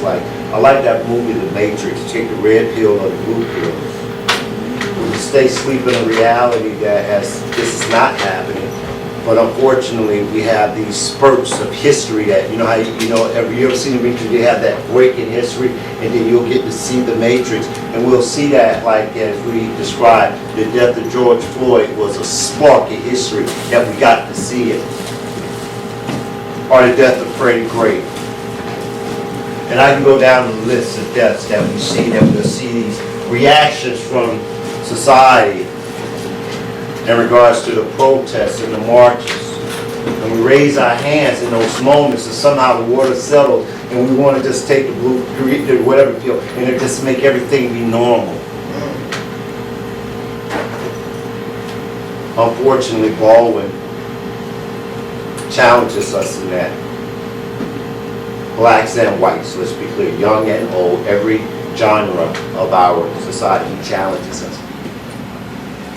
It's like, I like that movie, The Matrix. Take the red pill or the blue pill. You stay sleeping in reality that as this is not happening. But unfortunately, we have these spurts of history that, you know how, you ever seen the Matrix, you have that break in history, and then you'll get to see the Matrix. And we'll see that, like as we described, the death of George Floyd was a spark in history that we got to see it. Or the death of Freddie Gray. And I can go down the list of deaths that we see, that we'll see these reactions from society in regards to the protests and the marches. And we raise our hands in those moments and somehow the water settles and we want to just take the blue, whatever feel, and it just make everything be normal. Unfortunately, Baldwin challenges us in that. Blacks and whites, let's be clear, young and old, every genre of our society, he challenges us.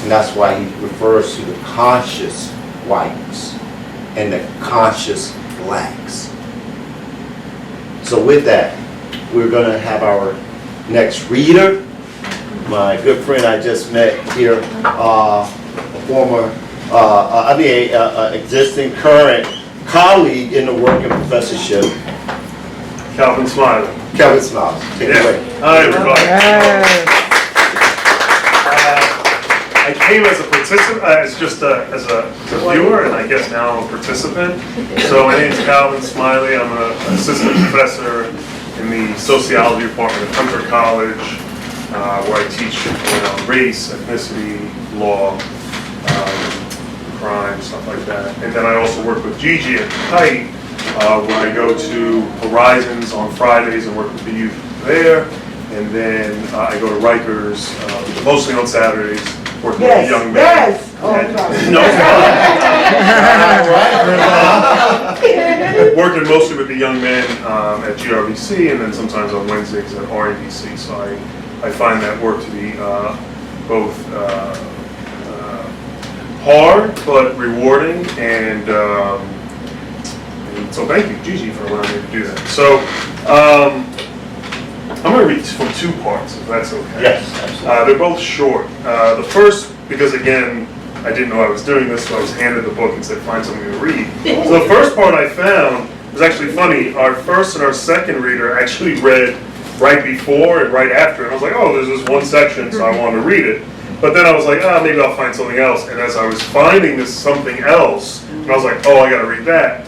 And that's why he refers to the conscious whites and the conscious blacks. So with that, we're going to have our next reader, my good friend I just met here, a former, existing current colleague in the work and professorship, Calvin Smiley. Calvin Smiley. Take it away. Hi, everybody. I came as a participant, as a viewer, and I guess now I'm a participant. So my name is Calvin Smiley. I'm an assistant professor in the sociology department at Hunter College, where I teach race, ethnicity, law, crime, stuff like that. And then I also work with Gigi at Kite, where I go to Horizons on Fridays and work with the youth there. And then I go to Rikers, mostly on Saturdays, working with young men. Yes. Oh, no, working mostly with the young men at GRVC, and then sometimes on Wednesdays at RNDC. So I find that work to be both hard but rewarding, and so thank you, Gigi, for allowing me to do that. So I'm going to read from two parts, if that's okay. Yes, absolutely. They're both short. The first, because again, I didn't know I was doing this, so I was handed the book and said, find something to read. So the first part I found was actually funny. Our first and our second reader actually read right before and right after. And I was like, oh, there's this one section, so I wanted to read it. But then I was like, maybe I'll find something else. And as I was finding this something else, and I was like, oh, I got to read that.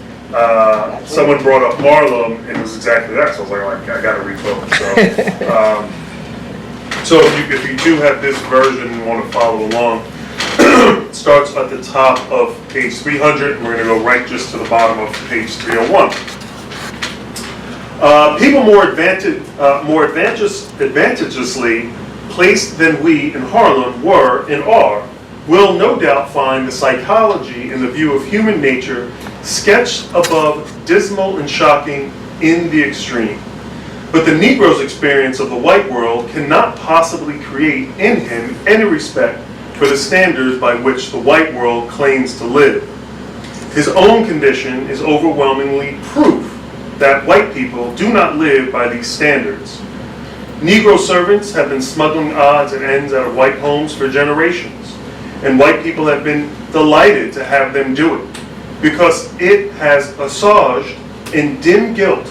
Someone brought up Harlem, and it was exactly that. So I was like, I got to read both. So if you do have this version and want to follow along, it starts at the top of page 300, and we're going to go right just to the bottom of page 301. People more advantageously placed than we in Harlem were and are, will no doubt find the psychology and the view of human nature sketched above dismal and shocking in the extreme. But the Negro's experience of the white world cannot possibly create in him any respect for the standards by which the white world claims to live. His own condition is overwhelmingly proof that white people do not live by these standards. Negro servants have been smuggling odds and ends out of white homes for generations, and white people have been delighted to have them do it, because it has assuaged in dim guilt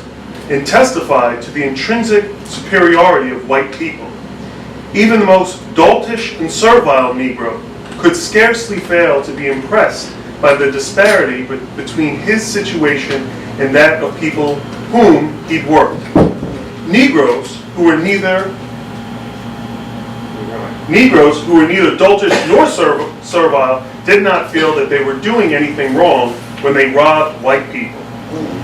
and testified to the intrinsic superiority of white people. Even the most doltish and servile Negro could scarcely fail to be impressed by the disparity between his situation and that of people whom he'd worked. Negroes who were neither doltish nor servile did not feel that they were doing anything wrong when they robbed white people.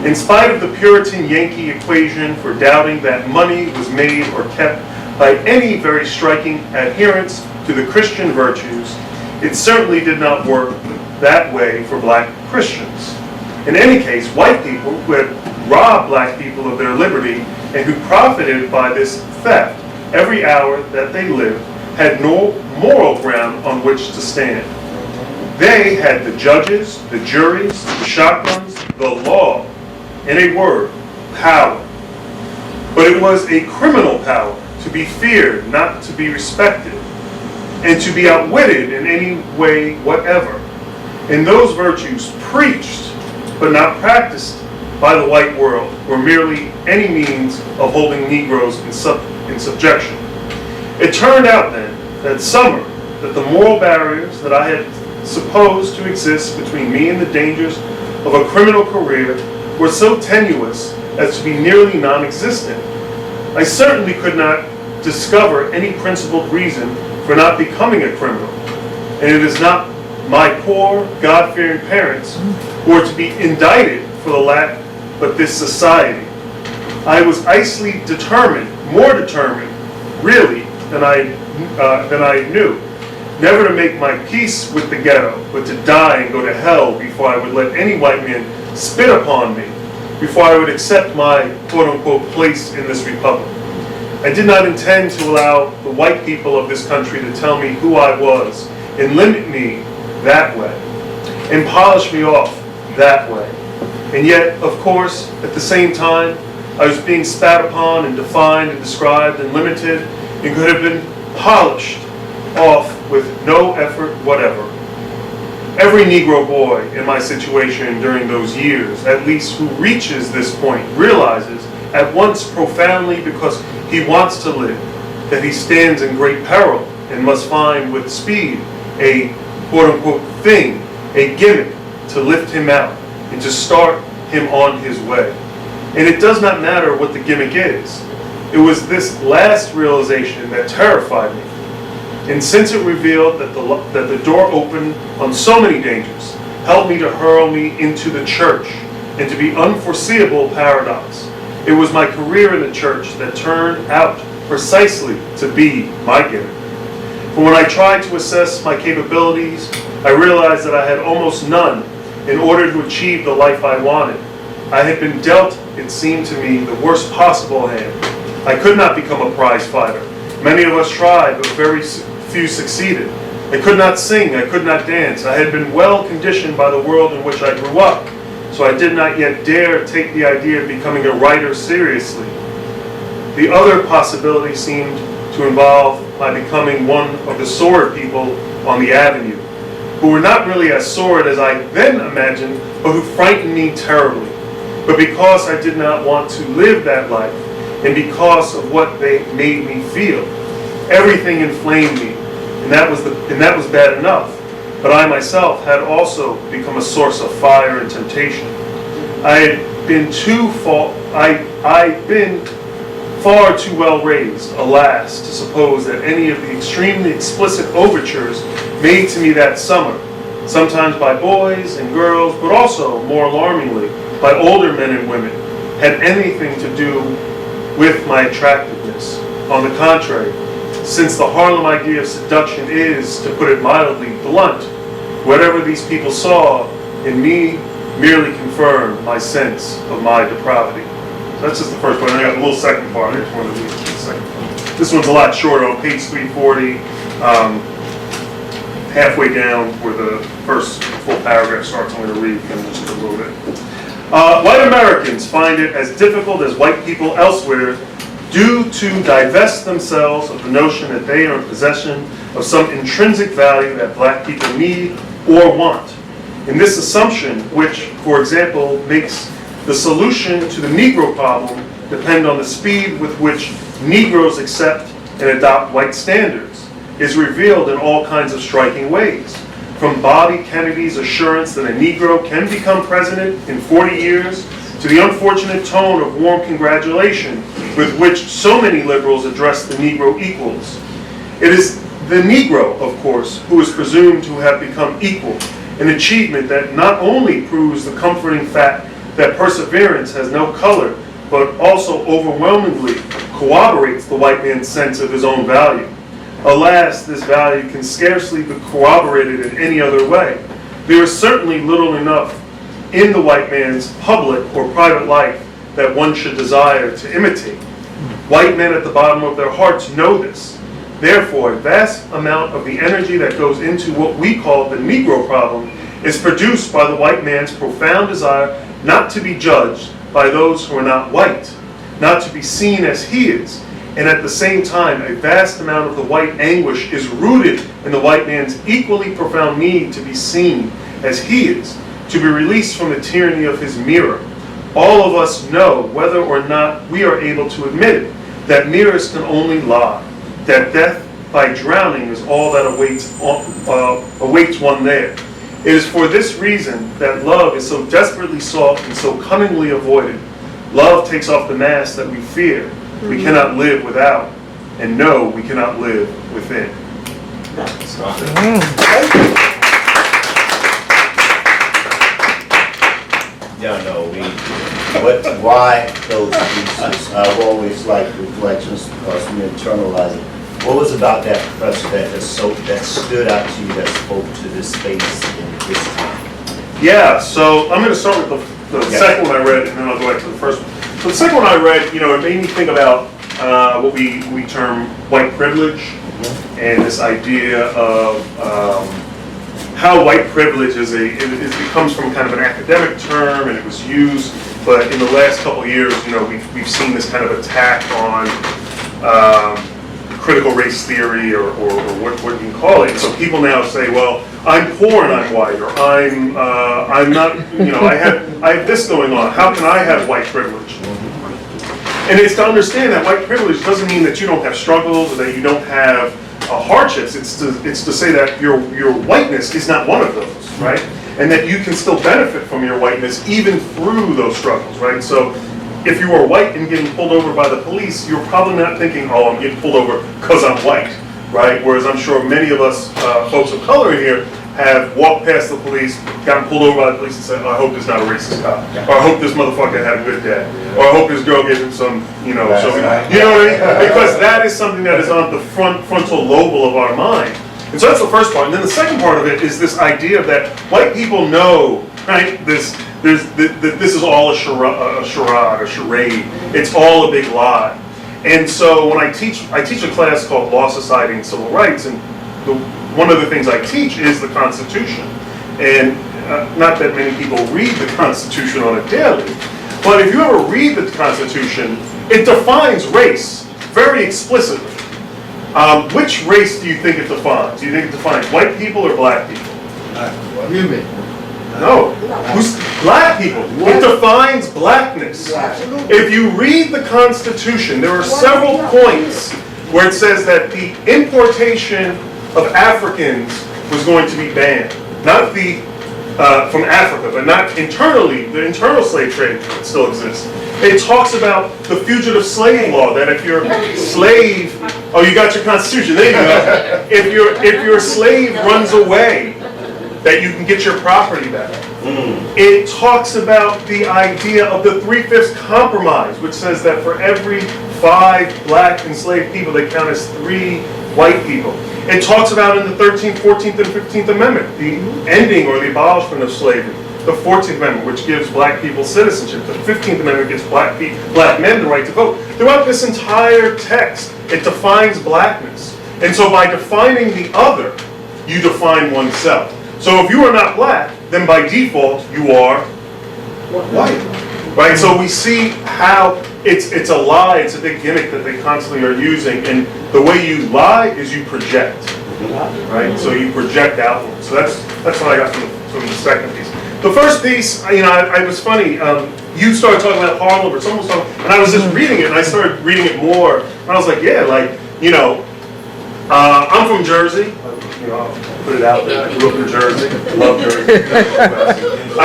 In spite of the Puritan Yankee equation for doubting that money was made or kept by any very striking adherence to the Christian virtues, it certainly did not work that way for black Christians. In any case, white people who had robbed black people of their liberty and who profited by this theft every hour that they lived had no moral ground on which to stand. They had the judges, the juries, the shotguns, the law, in a word, power. But it was a criminal power, to be feared, not to be respected, and to be outwitted in any way whatever. And those virtues preached, but not practiced by the white world, were merely any means of holding Negroes in subjection. It turned out then, that summer, that the moral barriers that I had supposed to exist between me and the dangers of a criminal career were so tenuous as to be nearly non-existent. I certainly could not discover any principled reason for not becoming a criminal, and it is not my poor, God-fearing parents who are to be indicted for the lack, but this society. I was icily determined, more determined, really, than I knew, never to make my peace with the ghetto, but to die and go to hell before I would let any white man spit upon me, before I would accept my quote-unquote place in this republic. I did not intend to allow the white people of this country to tell me who I was and limit me that way and polish me off that way. And yet, of course, at the same time, I was being spat upon and defined and described and limited and could have been polished off with no effort whatever. Every Negro boy in my situation during those years, at least who reaches this point, realizes at once profoundly, because he wants to live, that he stands in great peril and must find with speed a quote-unquote thing, a gimmick to lift him out and to start him on his way. And it does not matter what the gimmick is. It was this last realization that terrified me. And since it revealed that the door opened on so many dangers, helped me to hurl me into the church and to be unforeseeable paradox. It was my career in the church that turned out precisely to be my gimmick. For when I tried to assess my capabilities, I realized that I had almost none in order to achieve the life I wanted. I had been dealt, it seemed to me, the worst possible hand. I could not become a prize fighter. Many of us tried, but very few succeeded. I could not sing, I could not dance. I had been well conditioned by the world in which I grew up, so I did not yet dare take the idea of becoming a writer seriously. The other possibility seemed to involve my becoming one of the sordid people on the avenue, who were not really as sordid as I then imagined, but who frightened me terribly. But because I did not want to live that life, and because of what they made me feel, everything inflamed me, and that was bad enough. But I myself had also become a source of fire and temptation. I'd been far too well raised, alas, to suppose that any of the extremely explicit overtures made to me that summer, sometimes by boys and girls, but also, more alarmingly, by older men and women, had anything to do with my attractiveness. On the contrary, since the Harlem idea of seduction is, to put it mildly, blunt, whatever these people saw in me merely confirmed my sense of my depravity. So that's just the first part. I got a little second part. I just wanted to read the second part. This one's a lot shorter, on page 340, halfway down where the first full paragraph starts. I'm going to read them just a little bit. White Americans find it as difficult as white people elsewhere due to divest themselves of the notion that they are in possession of some intrinsic value that black people need or want. In this assumption, which, for example, makes the solution to the Negro problem depend on the speed with which Negroes accept and adopt white standards, is revealed in all kinds of striking ways. From Bobby Kennedy's assurance that a Negro can become president in 40 years, to the unfortunate tone of warm congratulation with which so many liberals address the Negro equals. It is the Negro, of course, who is presumed to have become equal, an achievement that not only proves the comforting fact that perseverance has no color, but also overwhelmingly corroborates the white man's sense of his own value. Alas, this value can scarcely be corroborated in any other way. There is certainly little enough in the white man's public or private life that one should desire to imitate. White men at the bottom of their hearts know this. Therefore, a vast amount of the energy that goes into what we call the Negro problem is produced by the white man's profound desire not to be judged by those who are not white, not to be seen as he is. And at the same time, a vast amount of the white anguish is rooted in the white man's equally profound need to be seen as he is, to be released from the tyranny of his mirror. All of us know, whether or not we are able to admit it, that mirrors can only lie, that death by drowning is all that awaits one there. It is for this reason that love is so desperately sought and so cunningly avoided. Love takes off the mask that we fear. We cannot live without, and no, we cannot live within. Yeah, no, why those pieces? I've always liked reflections because we internalize it. What was about that, Professor, that stood out to you, that spoke to this space in this time? Yeah, so I'm going to start with the second one I read, and then I'll go back to the first one. So the second one I read, it made me think about what we term white privilege, and this idea of how white privilege it comes from kind of an academic term, and it was used, but in the last couple of years, we've seen this kind of attack on critical race theory, or what you can call it. So people now say, well, I'm poor and I'm white, or I'm not, I have this going on. How can I have white privilege? And it's to understand that white privilege doesn't mean that you don't have struggles or that you don't have hardships. It's to say that your whiteness is not one of those, right? And that you can still benefit from your whiteness even through those struggles, right? So if you are white and getting pulled over by the police, you're probably not thinking, oh, I'm getting pulled over because I'm white, right? Whereas I'm sure many of us folks of color here have walked past the police, gotten pulled over by the police and said, I hope this not a racist cop. Or I hope this motherfucker had a good day. Or I hope this girl gave him some, you know what I mean? Because that is something that is on the frontal lobe of our mind. And so that's the first part. And then the second part of it is this idea that white people know, right, this is all a charade. It's all a big lie. And so when I teach a class called Law, Society, and Civil Rights, and one of the things I teach is the Constitution. And not that many people read the Constitution on a daily, but if you ever read the Constitution, it defines race very explicitly. Which race do you think it defines? Do you think it defines white people or black people? Human. No. Who's black people? It defines blackness. If you read the Constitution, there are several points where it says that the importation of Africans was going to be banned. Not from Africa, but not internally. The internal slave trade still exists. It talks about the fugitive slave law, that if you're a slave, oh, you got your Constitution, there you go. If your slave runs away, that you can get your property back. It talks about the idea of the 3/5 compromise, which says that for every 5 black enslaved people, they count as 3 white people. It talks about in the 13th, 14th, and 15th Amendment, the ending or the abolishment of slavery. The 14th Amendment, which gives black people citizenship. The 15th Amendment gives black men the right to vote. Throughout this entire text, it defines blackness. And so by defining the other, you define oneself. So if you are not black, then by default, you are white. Right? So we see how it's a lie, it's a big gimmick that they constantly are using, and the way you lie is you project. Right? So you project outward. So that's what I got from the second piece. The first piece, I was funny, you started talking about Harlem, or someone was talking, and I was just reading it, and I started reading it more, and I was like, yeah, I'm from Jersey. I'll put it out there. I grew up in Jersey. Love Jersey. I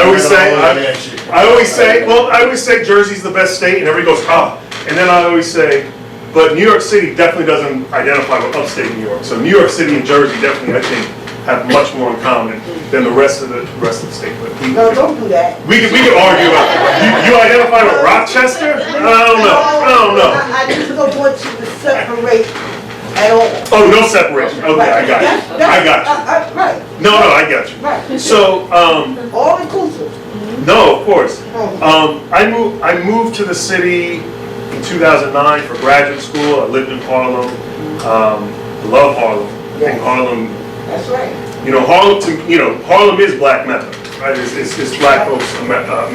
always say Jersey's the best state, and everybody goes, and then I always say, but New York City definitely doesn't identify with upstate New York. So New York City and Jersey definitely, I think, have much more in common than the rest of the state. But no, don't do that. We can argue about it. You identify with Rochester? I don't know. I just don't want you to separate at all. Oh, no separation. Okay, I got you. Right. No, I got you. Right. So, all inclusive. no, of course. I moved to the city in 2009 for graduate school. I lived in Harlem. Love Harlem. I think Harlem. That's right. Harlem is Black Mecca, right? It's Black folks' Mecca.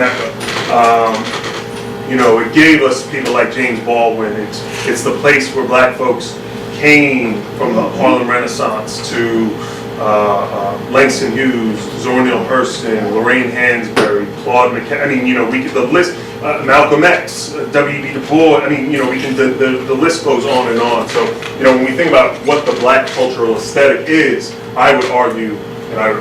You know, it gave us people like James Baldwin. It's the place where black folks came from the Harlem Renaissance to Langston Hughes, Zora Neale Hurston, Lorraine Hansberry, Claude McKay. I mean, you know, we could, the list, Malcolm X, W.E.B. Du Bois. I mean, you know, we can, the list goes on and on. So, you know, when we think about what the black cultural aesthetic is, I would argue, you know,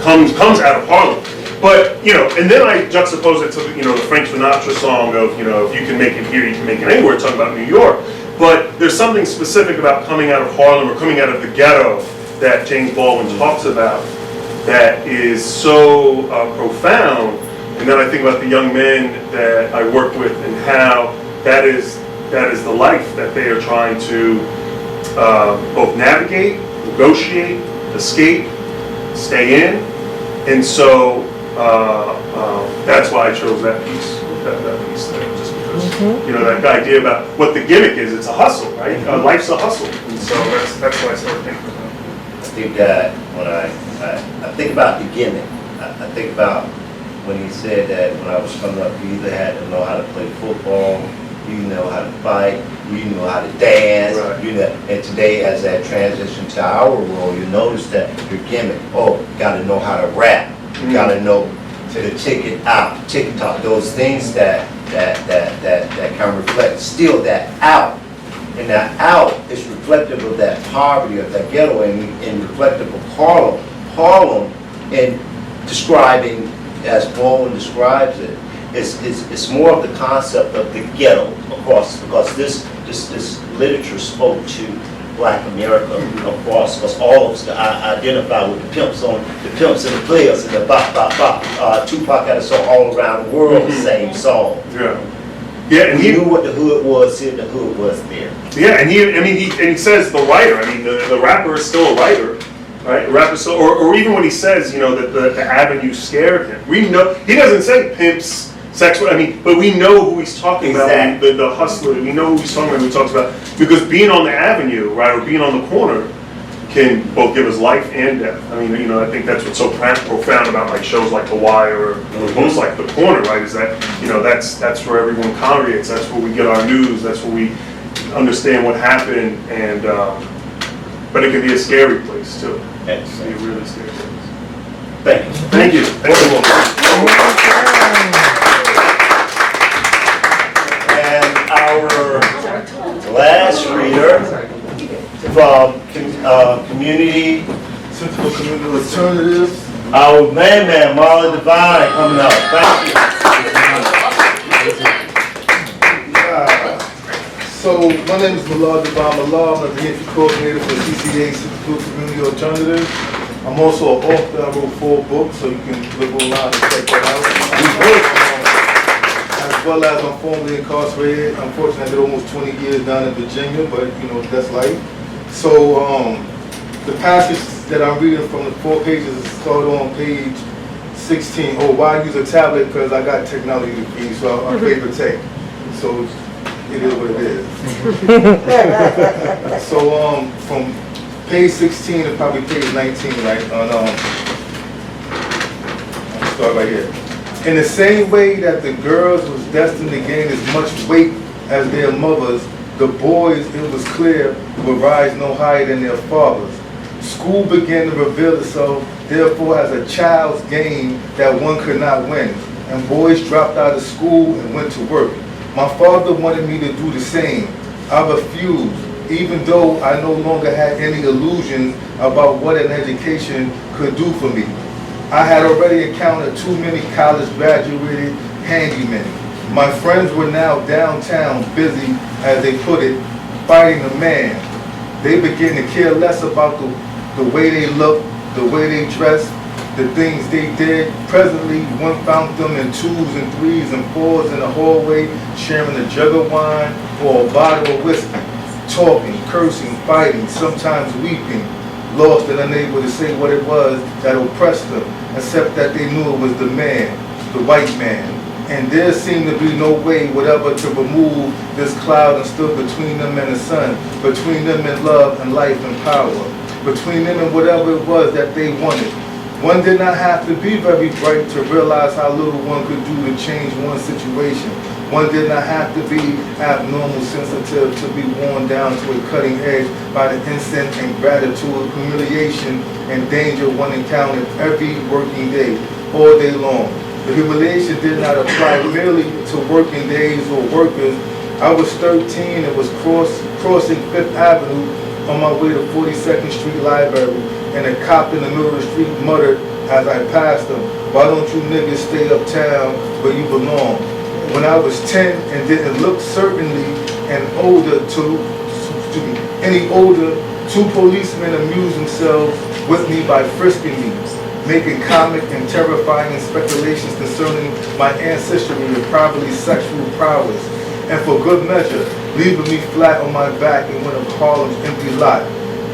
comes out of Harlem. But, you know, and then I juxtapose it to, you know, the Frank Sinatra song of, you know, if you can make it here, you can make it anywhere, talking about New York. But there's something specific about coming out of Harlem or coming out of the ghetto that James Baldwin talks about that is so profound. And then I think about the young men that I work with and how that is the life that they are trying to both navigate, negotiate, escape, stay in. And so that's why I chose that piece there, just because, you know, that idea about what the gimmick is, it's a hustle, right? Life's a hustle. And so that's why I started thinking about it. I think that when I think about the gimmick, I think about when he said that when I was coming up, you either had to know how to play football, you know how to fight, you know how to dance, Right. you know. And today, as that transition to our world, you notice that your gimmick, got to know how to rap, you got to know to ticket out, TikTok, those things that can reflect still that out. And that out is reflective of that poverty, of that ghetto, and reflective of Harlem, and describing, as Baldwin describes it, it's more of the concept of the ghetto, of course, because this literature spoke to Black America, of course, because all of us identify with the pimps and the players and the Tupac had a song all around the world, the same song. Yeah, and he knew what the hood was here, the hood was there. Yeah, and he says the writer. I mean, the rapper is still a writer, right? The rapper still, or even when he says, you know, that the avenue scared him. We know he doesn't say pimps, sex. I mean, but we know who he's talking about. The hustler. We know who he's talking about when he talks about, because being on the avenue, right, or being on the corner, can both give us life and death. I mean, you know, I think that's what's so profound about like shows like The Wire or books like The Corner, right? Is that, you know, that's where everyone congregates. That's where we get our news. That's where we understand what happened. And but it can be a scary place too. It can be a really scary place. Thank you. Thank you. Thank you. And our last reader from Community Alternatives. Our man, Marlon Divine, coming up. Thank you. So my name is Malad Divine Malad. I'm the entry coordinator for CCA Central Community Alternatives. I'm also an author. I wrote 4 books, so you can look online and check that out. As well as I'm formerly incarcerated. Unfortunately, I did almost 20 years down in Virginia, but you know, that's life. So the passage that I'm reading from the 4 pages is started on page 16. Oh, why use a tablet? Because I got technology to feed, so I favor tech. So it is what it is. So from page 16 to probably page 19, right? I'll start right here. In the same way that the girls was destined to gain as much weight as their mothers, the boys, it was clear, would rise no higher than their fathers. School began to reveal itself, therefore, as a child's game that one could not win, and boys dropped out of school and went to work. My father wanted me to do the same. I refused, even though I no longer had any illusions about what an education could do for me. I had already encountered too many college-graduated handymen. My friends were now downtown busy, as they put it, fighting a man. They began to care less about the way they looked, the way they dressed, the things they did. Presently, one found them in 2s and 3s and 4s in the hallway, sharing a jug of wine or a bottle of whiskey, talking, cursing, fighting, sometimes weeping, lost and unable to say what it was that oppressed them, except that they knew it was the man, the white man. And there seemed to be no way whatever to remove this cloud and stood between them and the sun, between them and love and life and power, between them and whatever it was that they wanted. One did not have to be very bright to realize how little one could do to change one's situation. One did not have to be abnormal sensitive to be worn down to a cutting edge by the instant ingratitude, humiliation, and danger one encountered every working day, all day long. The humiliation did not apply merely to working days or workers. I was 13 and was crossing 5th Avenue on my way to 42nd Street Library, and a cop in the middle of the street muttered as I passed him, "Why don't you niggas stay uptown where you belong?" When I was 10 and didn't look certainly any older, two policemen amused themselves with me by frisking me, making comic and terrifying speculations concerning my ancestry and probably sexual prowess, and for good measure, leaving me flat on my back in one of Harlem's empty lot.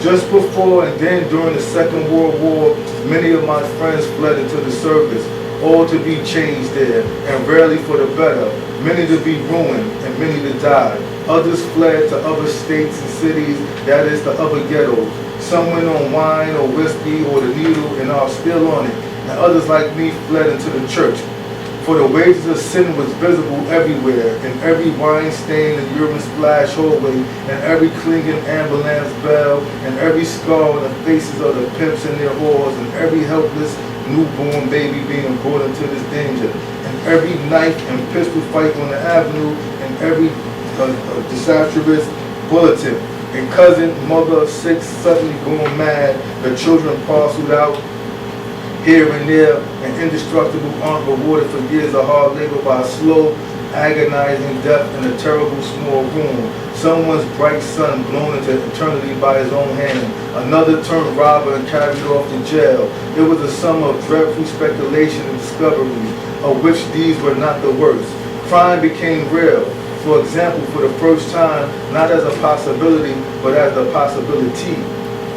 Just before and then during the Second World War, many of my friends fled into the service, all to be changed there, and rarely for the better, many to be ruined and many to die. Others fled to other states and cities, that is, to other ghettos. Some went on wine or whiskey or the needle and are still on it, and others like me fled into the church. For the wages of sin was visible everywhere, in every wine stain and urine splash hallway, and every clinging ambulance bell, and every scar on the faces of the pimps and their whores, and every helpless newborn baby being brought into this danger, and every knife and pistol fight on the avenue, and every disastrous bulletin, and cousin, mother of 6 suddenly going mad, the children parceled out here and there, an indestructible aunt rewarded for years of hard labor by a slow, agonizing death in a terrible small room. Someone's bright son blown into eternity by his own hand. Another turned robber and carried off to jail. It was a summer of dreadful speculation and discoveries, of which these were not the worst. Crime became real. For example, for the first time, not as a possibility, but as a possibility.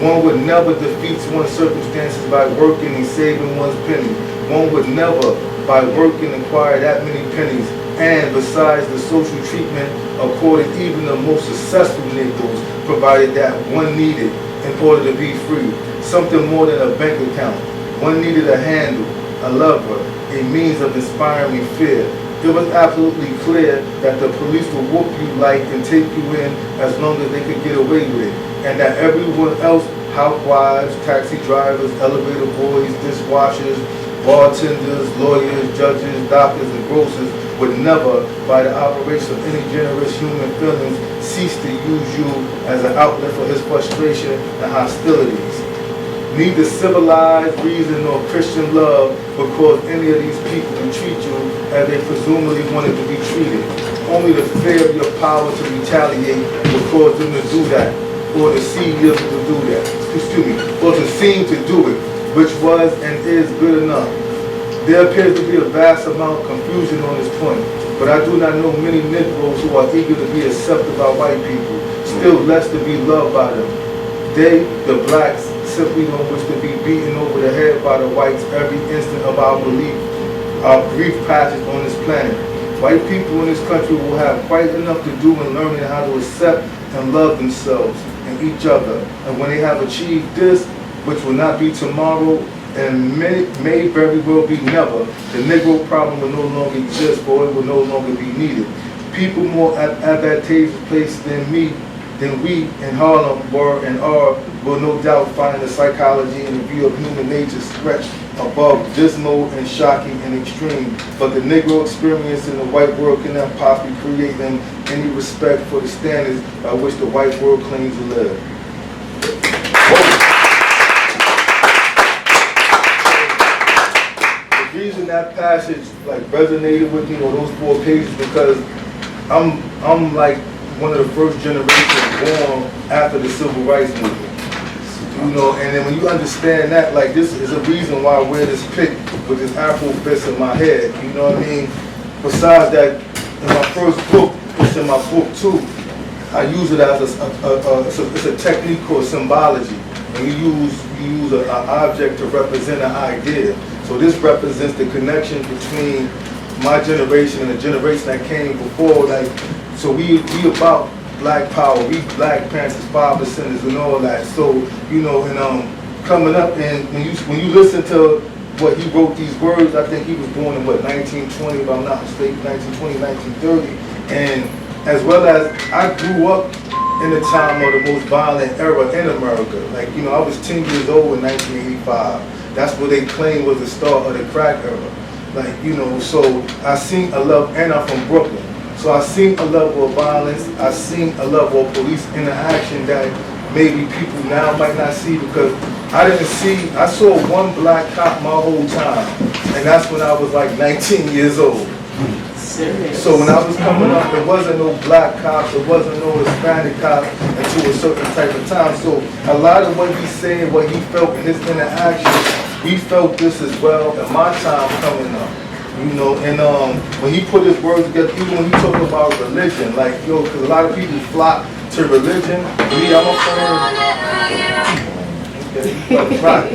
One would never defeat one's circumstances by working and saving one's penny. One would never, by working, acquire that many pennies. And besides, the social treatment accorded even the most successful Negroes, provided that one needed in order to be free. Something more than a bank account. One needed a handle, a lever, a means of inspiring fear. It was absolutely clear that the police would whoop you like and take you in as long as they could get away with it, and that everyone else, housewives, taxi drivers, elevator boys, dishwashers, bartenders, lawyers, judges, doctors, and grocers would never, by the operation of any generous human feelings, cease to use you as an outlet for his frustration and hostilities. Neither civilized reason nor Christian love would cause any of these people to treat you as they presumably wanted to be treated. Only the fear of your power to retaliate would cause them to do that, or to see you to do that. Or to seem to do it, which was and is good enough. There appears to be a vast amount of confusion on this point, but I do not know many Negroes who are eager to be accepted by white people, still less to be loved by them. They, the blacks, simply don't wish to be beaten over the head by the whites every instant of our brief passage on this planet. White people in this country will have quite enough to do in learning how to accept and love themselves and each other. And when they have achieved this, which will not be tomorrow and may very well be never, the Negro problem will no longer exist, for it will no longer be needed. People more advantageous placed than we in Harlem were and are will no doubt find the psychology and the view of human nature stretched above dismal and shocking and extreme. But the Negro experience in the white world cannot possibly create them any respect for the standards by which the white world claims to live. The reason that passage resonated with me, or those 4 pages, because I'm like one of the first generations born after the Civil Rights Movement. You know, and then when you understand that, this is a reason why I wear this pick with this Afro fist in my head, you know what I mean? Besides that, in my first book, it's in my book too, I use it as it's a technique called symbology. And you use an object to represent an idea. So this represents the connection between my generation and the generation that came before. So we about Black power, we Black Panthers, 5%ers and all that. So, you know, and coming up, and when you listen to what he wrote these words, I think he was born in what, 1920, if I'm not mistaken, 1920, 1930, and as well as I grew up in the time of the most violent era in America. Like, you know, I was 10 years old in 1985. That's what they claimed was the start of the crack era. Like, you know, so I seen a level, and I'm from Brooklyn, so I seen a level of violence, I seen a level of police interaction that maybe people now might not see, because I saw one black cop my whole time, and that's when I was like 19 years old. Serious. So when I was coming up, there wasn't no black cops, there wasn't no Hispanic cops until a certain type of time. So a lot of what he's saying, what he felt in his interaction, he felt this as well in my time coming up. You know, and when he put his words together, even when he talked about religion, like, yo, because a lot of people flock to religion. Me, I'm a fan. Right.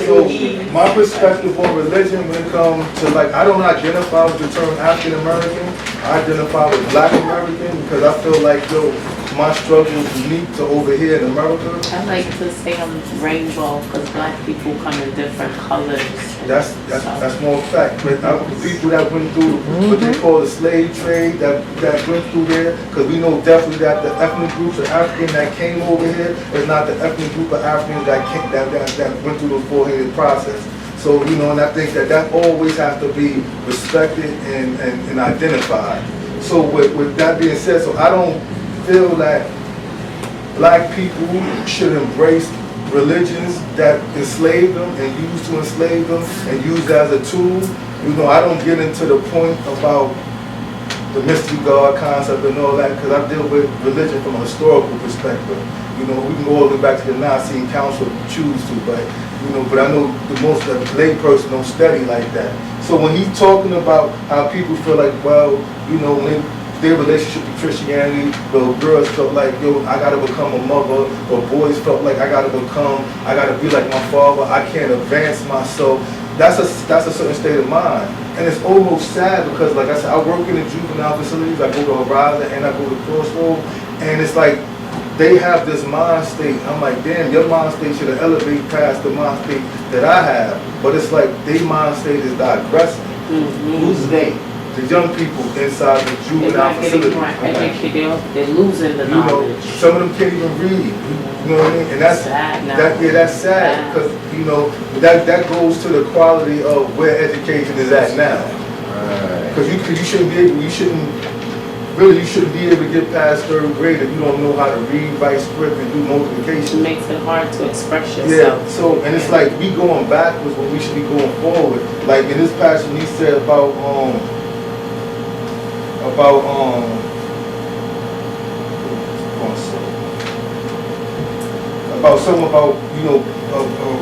So my perspective on religion when it comes to, like, I don't identify with the term African American. I identify with Black American because I feel like, yo, my struggle is unique to over here in America. I like to say I'm rainbow because black people come in different colors. That's more fact. But the people that went through what they call the slave trade, that went through there, because we know definitely that the ethnic groups of African that came over here is not the ethnic group of Africans that went through the four-headed process. So, you know, and I think that always has to be respected and identified. So with that being said, so I don't feel that black people should embrace religions that enslave them and use to enslave them and use as a tool. You know, I don't get into the point about the mystery God concept and all that, because I deal with religion from a historical perspective. You know, we can go all the way back to the Nicene Council if you choose to, but I know the most of the lay person don't study like that. So when he's talking about how people feel like, well, you know, when their relationship with Christianity, the girls felt like, yo, I gotta become a mother, or boys felt like I gotta be like my father, I can't advance myself. That's a certain state of mind. And it's almost sad because, like I said, I work in the juvenile facilities, I go to Horizon and I go to Crossroad, and it's like, they have this mind state. I'm like, damn, your mind state should have elevated past the mind state that I have. But it's like, their mind state is digressing. Who's they? The young people inside the juvenile facility. They're losing the knowledge. Some of them can't even read. You know what I mean? And that's sad. That's sad because that goes to the quality of where education is at now. Because you shouldn't be able to get past third grade if you don't know how to read, write script, and do multiplication. It makes it hard to express yourself. Yeah. So and it's like we going backwards when we should be going forward. Like in this passage, he said about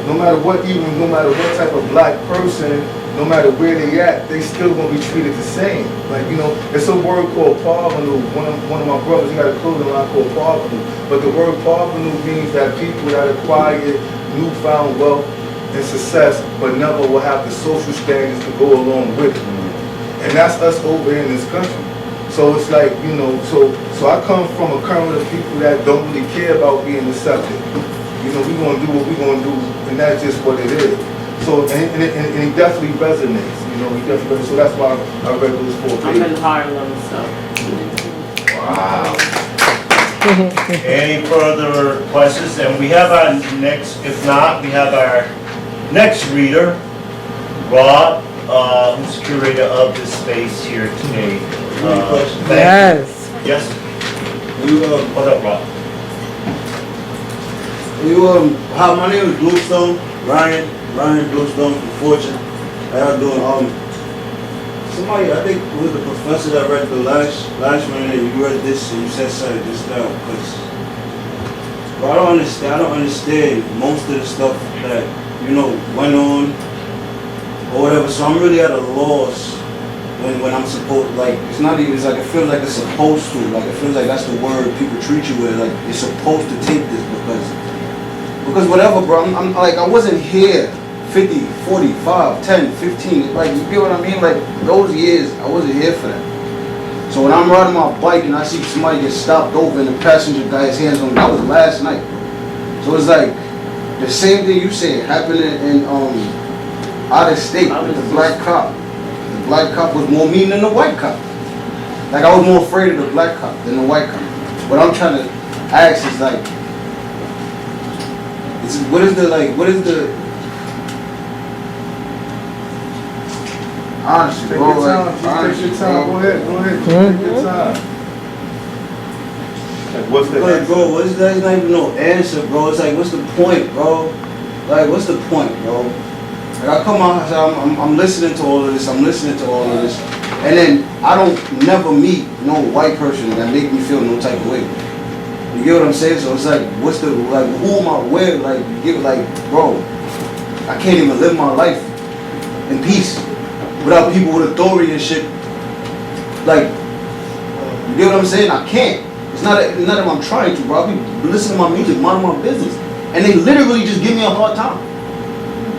no matter what type of black person, no matter where they at, they still gonna be treated the same. Like, you know, it's a word called parvenu. One of my brothers, he got a clothing line called parvenu. But the word parvenu means that people that acquire newfound wealth and success, but never will have the social standards to go along with it. And that's us over in this country. So it's like, you know, so I come from a current of people that don't really care about being accepted. You know, we're gonna do what we're gonna do, and that's just what it is. So, and he definitely resonates, you know, so that's why I read those 4 pages. I'm in Harlem, so. Wow. Any further questions? And we have our next, if not, we have our next reader, Rob, who's curator of this space here today. Yes. Yes. What up, Rob? Hi, my name is Bluestone, Ryan Bluestone from Fortune. How y'all doing? Somebody, I think it was the professor that read the last one, and you read this and you said something just now, because I don't understand most of the stuff that, you know, went on or whatever, so I'm really at a loss when I'm supposed, like, it's not even, it's like, it feels like it's supposed to, like, it feels like that's the word people treat you with, like, you're supposed to take this because whatever, bro, I'm like, I wasn't here 50, 45, 10, 15, like, you get what I mean? Like, those years, I wasn't here for that. So when I'm riding my bike and I see somebody get stopped over and the passenger got his hands on me, that was last night, bro. So it's like, The same thing you said happened in out of state with the black cop. The black cop was more mean than the white cop. Like I was more afraid of the black cop than the white cop. What I'm trying to ask is like, what is the honestly, Take bro, your time, like, just honestly, take your time. bro. Go ahead, just take your time. Like, what's the Like, bro, that's not even no answer, bro. It's like, what's the point, bro? Like, what's the point, bro? Like, I come out, I'm listening to all of this, and then I don't never meet no white person that make me feel no type of way. You get what I'm saying? So it's like, what's the, like, who am I with? Like, you get, like, bro, I can't even live my life in peace without people with authority and shit. Like, you get what I'm saying? I can't. It's not that I'm trying to, bro. I be listening to my music, minding my business, and they literally just give me a hard time.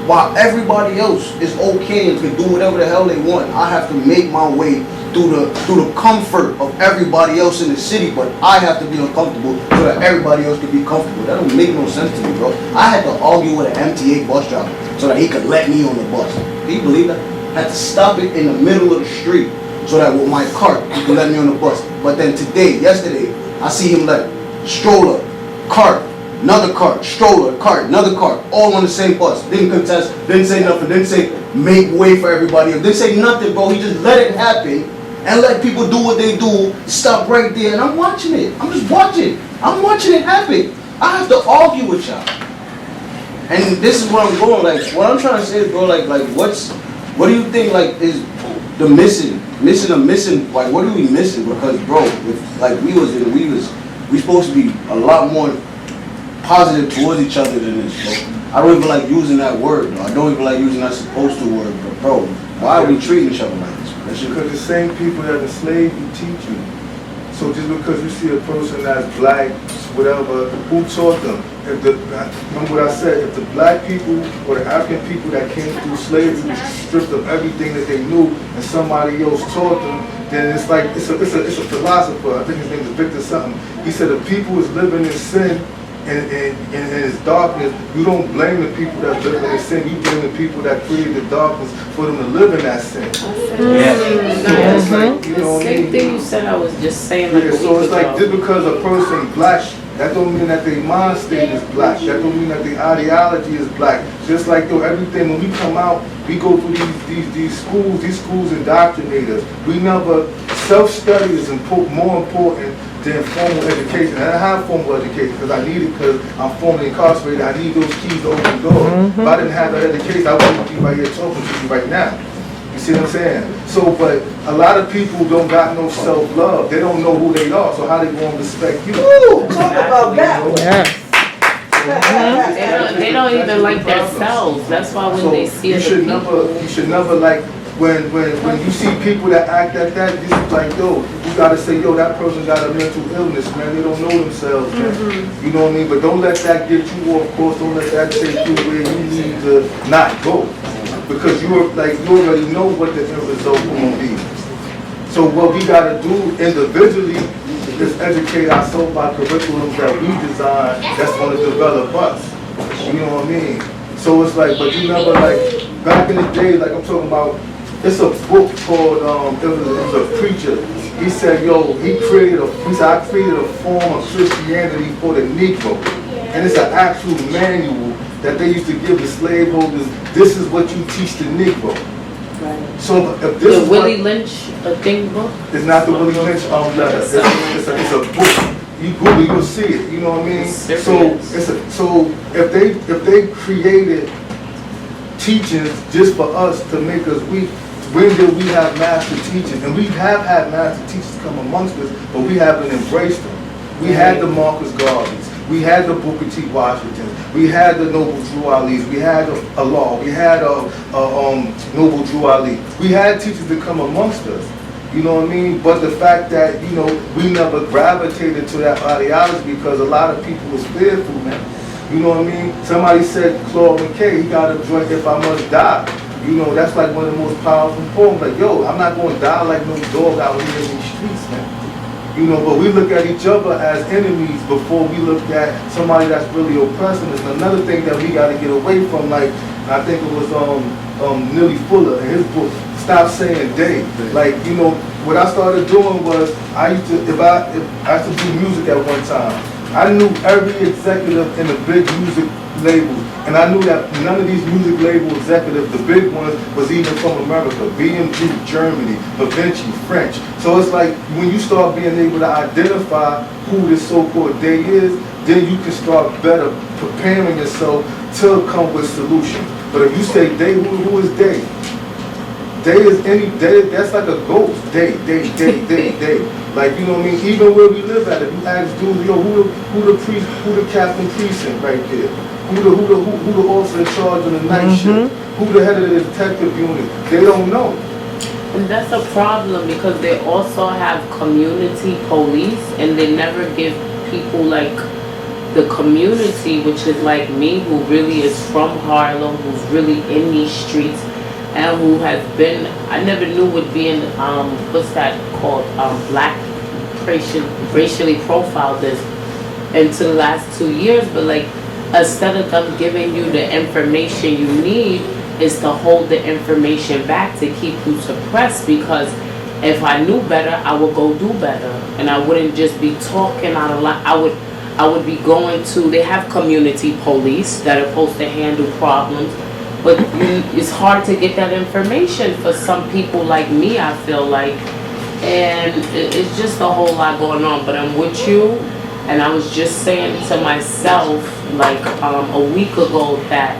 While everybody else is okay and can do whatever the hell they want, I have to make my way through the comfort of everybody else in the city, but I have to be uncomfortable so that everybody else can be comfortable. That don't make no sense to me, bro. I had to argue with an MTA bus driver so that he could let me on the bus. Can you believe that? I had to stop it in the middle of the street so that with my cart, he could let me on the bus. But then yesterday, I see him let stroller, cart, another cart, stroller, cart, another cart, all on the same bus. Didn't contest, didn't say nothing, didn't say make way for everybody else. Didn't say nothing, bro. He just let it happen and let people do what they do, stop right there, and I'm watching it. I'm just watching. I'm watching it happen. I have to argue with y'all. And this is where I'm going, like, what I'm trying to say is, bro, like what do you think, like, is the missing, like, what are we missing? Because, bro, if, like, we supposed to be a lot more positive towards each other than this, bro. I don't even like using that word, though. I don't even like using that supposed to word, but, bro, why are we treating each other like this? Because the same people that enslave you teach you. So just because you see a person that's black, whatever, who taught them? Remember what I said, if the black people or the African people that came through slavery was stripped of everything that they knew and somebody else taught them, then it's like, it's a philosopher, I think his name is Victor something. He said if people is living in sin and it's darkness, you don't blame the people that live in sin, you blame the people that created the darkness for them to live in that sin. Yeah. Like, you know The same thing you said, I was just saying like a week so it's like ago. just because a person black, that don't mean that their mind state is black. That don't mean that their ideology is black. Just like everything, when we come out, we go through these schools indoctrinate us. We never, self-study is more important than formal education. And I have formal education because I need it because I'm formally incarcerated. I need those keys to open doors. If I didn't have that education, I wouldn't be right here talking to you right now. You see what I'm saying? So, but a lot of people don't got no self-love. They don't know who they are, so how they going to respect you? Ooh, talk about that one. They don't even like themselves. That's why when So they see you other should people. you should never like, when you see people that act like that, this is like, yo, you gotta say, yo, that person got a mental illness, man. They don't know themselves, man. You know what I mean? But don't let that get you off course. Don't let that take you where you need to not go. Because you already know what the end result will be. So what we gotta do individually is educate ourselves by curriculums that we design that's gonna develop us. You know what I mean? So it's like, but you never like, back in the day, like I'm talking about, it's a book called, it was a preacher. He said, yo, he said, I created a form of Christianity for the Negro. And it's an actual manual that they used to give the slaveholders. This is what you teach the Negro. Right. So if this The is Willie Lynch thing book? it's not the Willie Lynch letter. It's a book. You Google, you'll see it. You know what I mean? So if they created teachings just for us to make us weak, when did we have master teachers? And we have had master teachers come amongst us, but we haven't embraced them. We had the Marcus Garveys. We had the Booker T. Washingtons. We had the Noble Drew Ali's. We had a law. We had Noble Drew Ali. We had teachers that come amongst us. You know what I mean? But the fact that, you know, we never gravitated to that ideology because a lot of people was fearful, man. You know what I mean? Somebody said Claude McKay, he got a joint if I must die. You know, that's like one of the most powerful poems. Like, yo, I'm not going to die like no dog out here in these streets, man. You know, but we look at each other as enemies before we look at somebody that's really oppressing us. Another thing that we got to get away from, like, I think it was Neely Fuller in his book, Stop Saying They. Like, you know, what I started doing was, I used to do music at one time. I knew every executive in the big music labels, and I knew that none of these music label executives, the big ones, was even from America. BMG, Germany, Vinci, French. So it's like, when you start being able to identify who this so-called they is, then you can start better preparing yourself to come with solutions. But if you say they, who is they? They is that's like a ghost. They. Like, you know what I mean? Even where we live at, if you ask dudes, yo, who the captain precinct right there? Who the officer in charge on the night shift? Who the head of the detective unit? They don't know. And that's a problem because they also have community police and they never give people like the community, which is like me, who really is from Harlem, who's really in these streets, and who has been, I never knew would be in, what's that called, black racially profiled this into the last 2 years, but like, instead of them giving you the information you need, is to hold the information back to keep you suppressed, because if I knew better, I would go do better, and I wouldn't just be talking out of line. I would be going to, they have community police that are supposed to handle problems, but it's hard to get that information for some people like me, I feel like, and it's just a whole lot going on. But I'm with you, and I was just saying to myself, like a week ago, that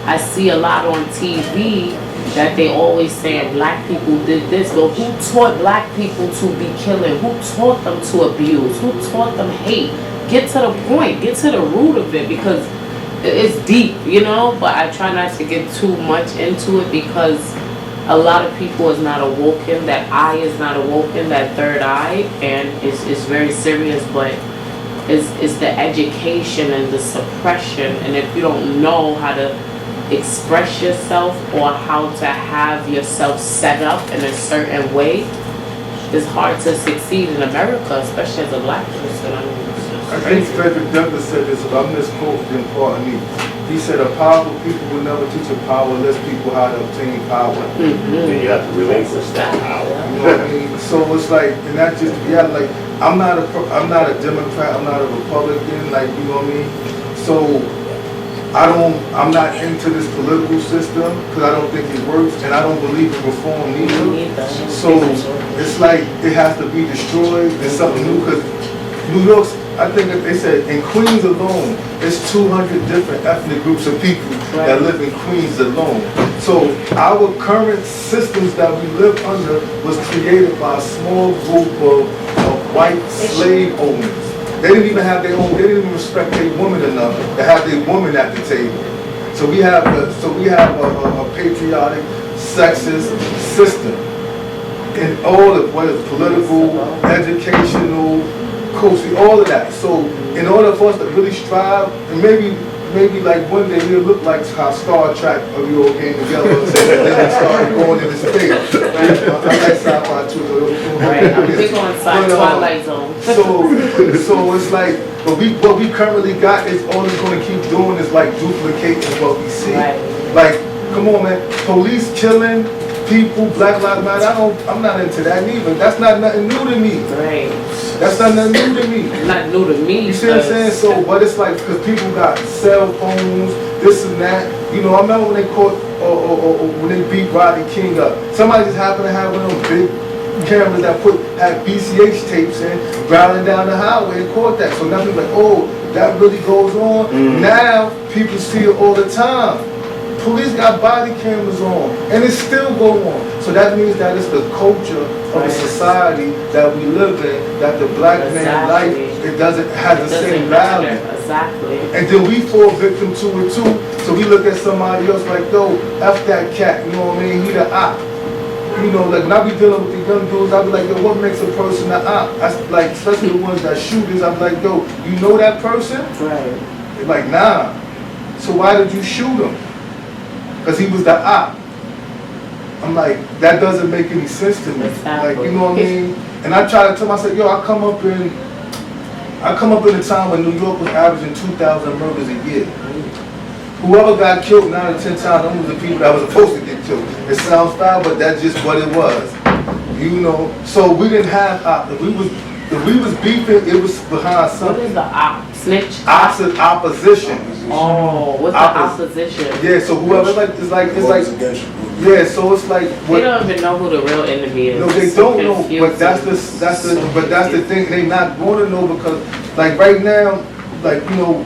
I see a lot on TV that they always saying black people did this, but who taught black people to be killing? Who taught them to abuse? Who taught them hate? Get to the point, get to the root of it, because it's deep, you know, but I try not to get too much into it because a lot of people is not awoken, that eye is not awoken, that third eye, and it's very serious, but it's the education and the suppression, and if you don't know how to express yourself or how to have yourself set up in a certain way, it's hard to succeed in America, especially as a black person. I think Frederick Douglass said this, but I'm misquoting part of me. He said, a powerful people will never teach a powerless people how to obtain power. Then you have to relinquish that power. You know what I mean? So it's like, and that just, yeah, like, I'm not a Democrat, I'm not a Republican, like, you know what I mean? So, I'm not into this political system because I don't think it works, and I don't believe in reform either. So, it's like, it has to be destroyed, and something new, because New York's, I think that they said in Queens alone, there's 200 different ethnic groups of people that live in Queens alone. So our current systems that we live under was created by a small group of white slave owners. They didn't even have their own, they didn't even respect their women enough to have their woman at the table. So we have a patriotic, sexist system in all of what is political, educational, culture, all of that. So in order for us to really strive, and maybe like one day we'll look like how Star Trek we all came together and started going into space. I like sci-fi too. Right, I'm big on Twilight Zone. So it's like, what we currently got is all it's going to keep doing is like duplicating what we see. Right. Like, come on, man, police killing people, Black Lives Matter. I'm not into that neither. That's not nothing new to me. Right. That's not nothing new to me. Not new to me. You see what I'm saying? So, but it's like, because people got cell phones, this and that. You know, I remember when they caught, or when they beat Rodney King up. Somebody just happened to have one of them big cameras that had BCH tapes in, driving down the highway and caught that. So now people like, oh, that really goes on. Now, people see it all the time. Police got body cameras on, and it still go on. So that means that it's the culture of the society that we live in, that the black man's life, it doesn't have the same value. Exactly. And then we fall victim to it too. So we look at somebody else like, yo, F that cat, you know what I mean? He the op. You know, like when I be dealing with the young dudes, I be like, yo, what makes a person an op? That's like, especially the ones that shooters, I'm like, yo, you know that person? Right. They're like, nah. So why did you shoot him? Because he was the op. I'm like, that doesn't make any sense to me. Like, you know what I mean? And I try to tell myself, yo, I come up in a time when New York was averaging 2,000 murders a year. Whoever got killed 9 or 10 times, them was the people that was supposed to get killed. It sounds foul, but that's just what it was. You know, so we didn't have, if we was beefing, it was behind something. What is the snitch? Opposition. Oh, what's the opposition? Yeah, so whoever, it's like, yeah, so it's like. They don't even know who the real enemy is. No, they don't know, but that's the thing, they not going to know because, like right now, like, you know,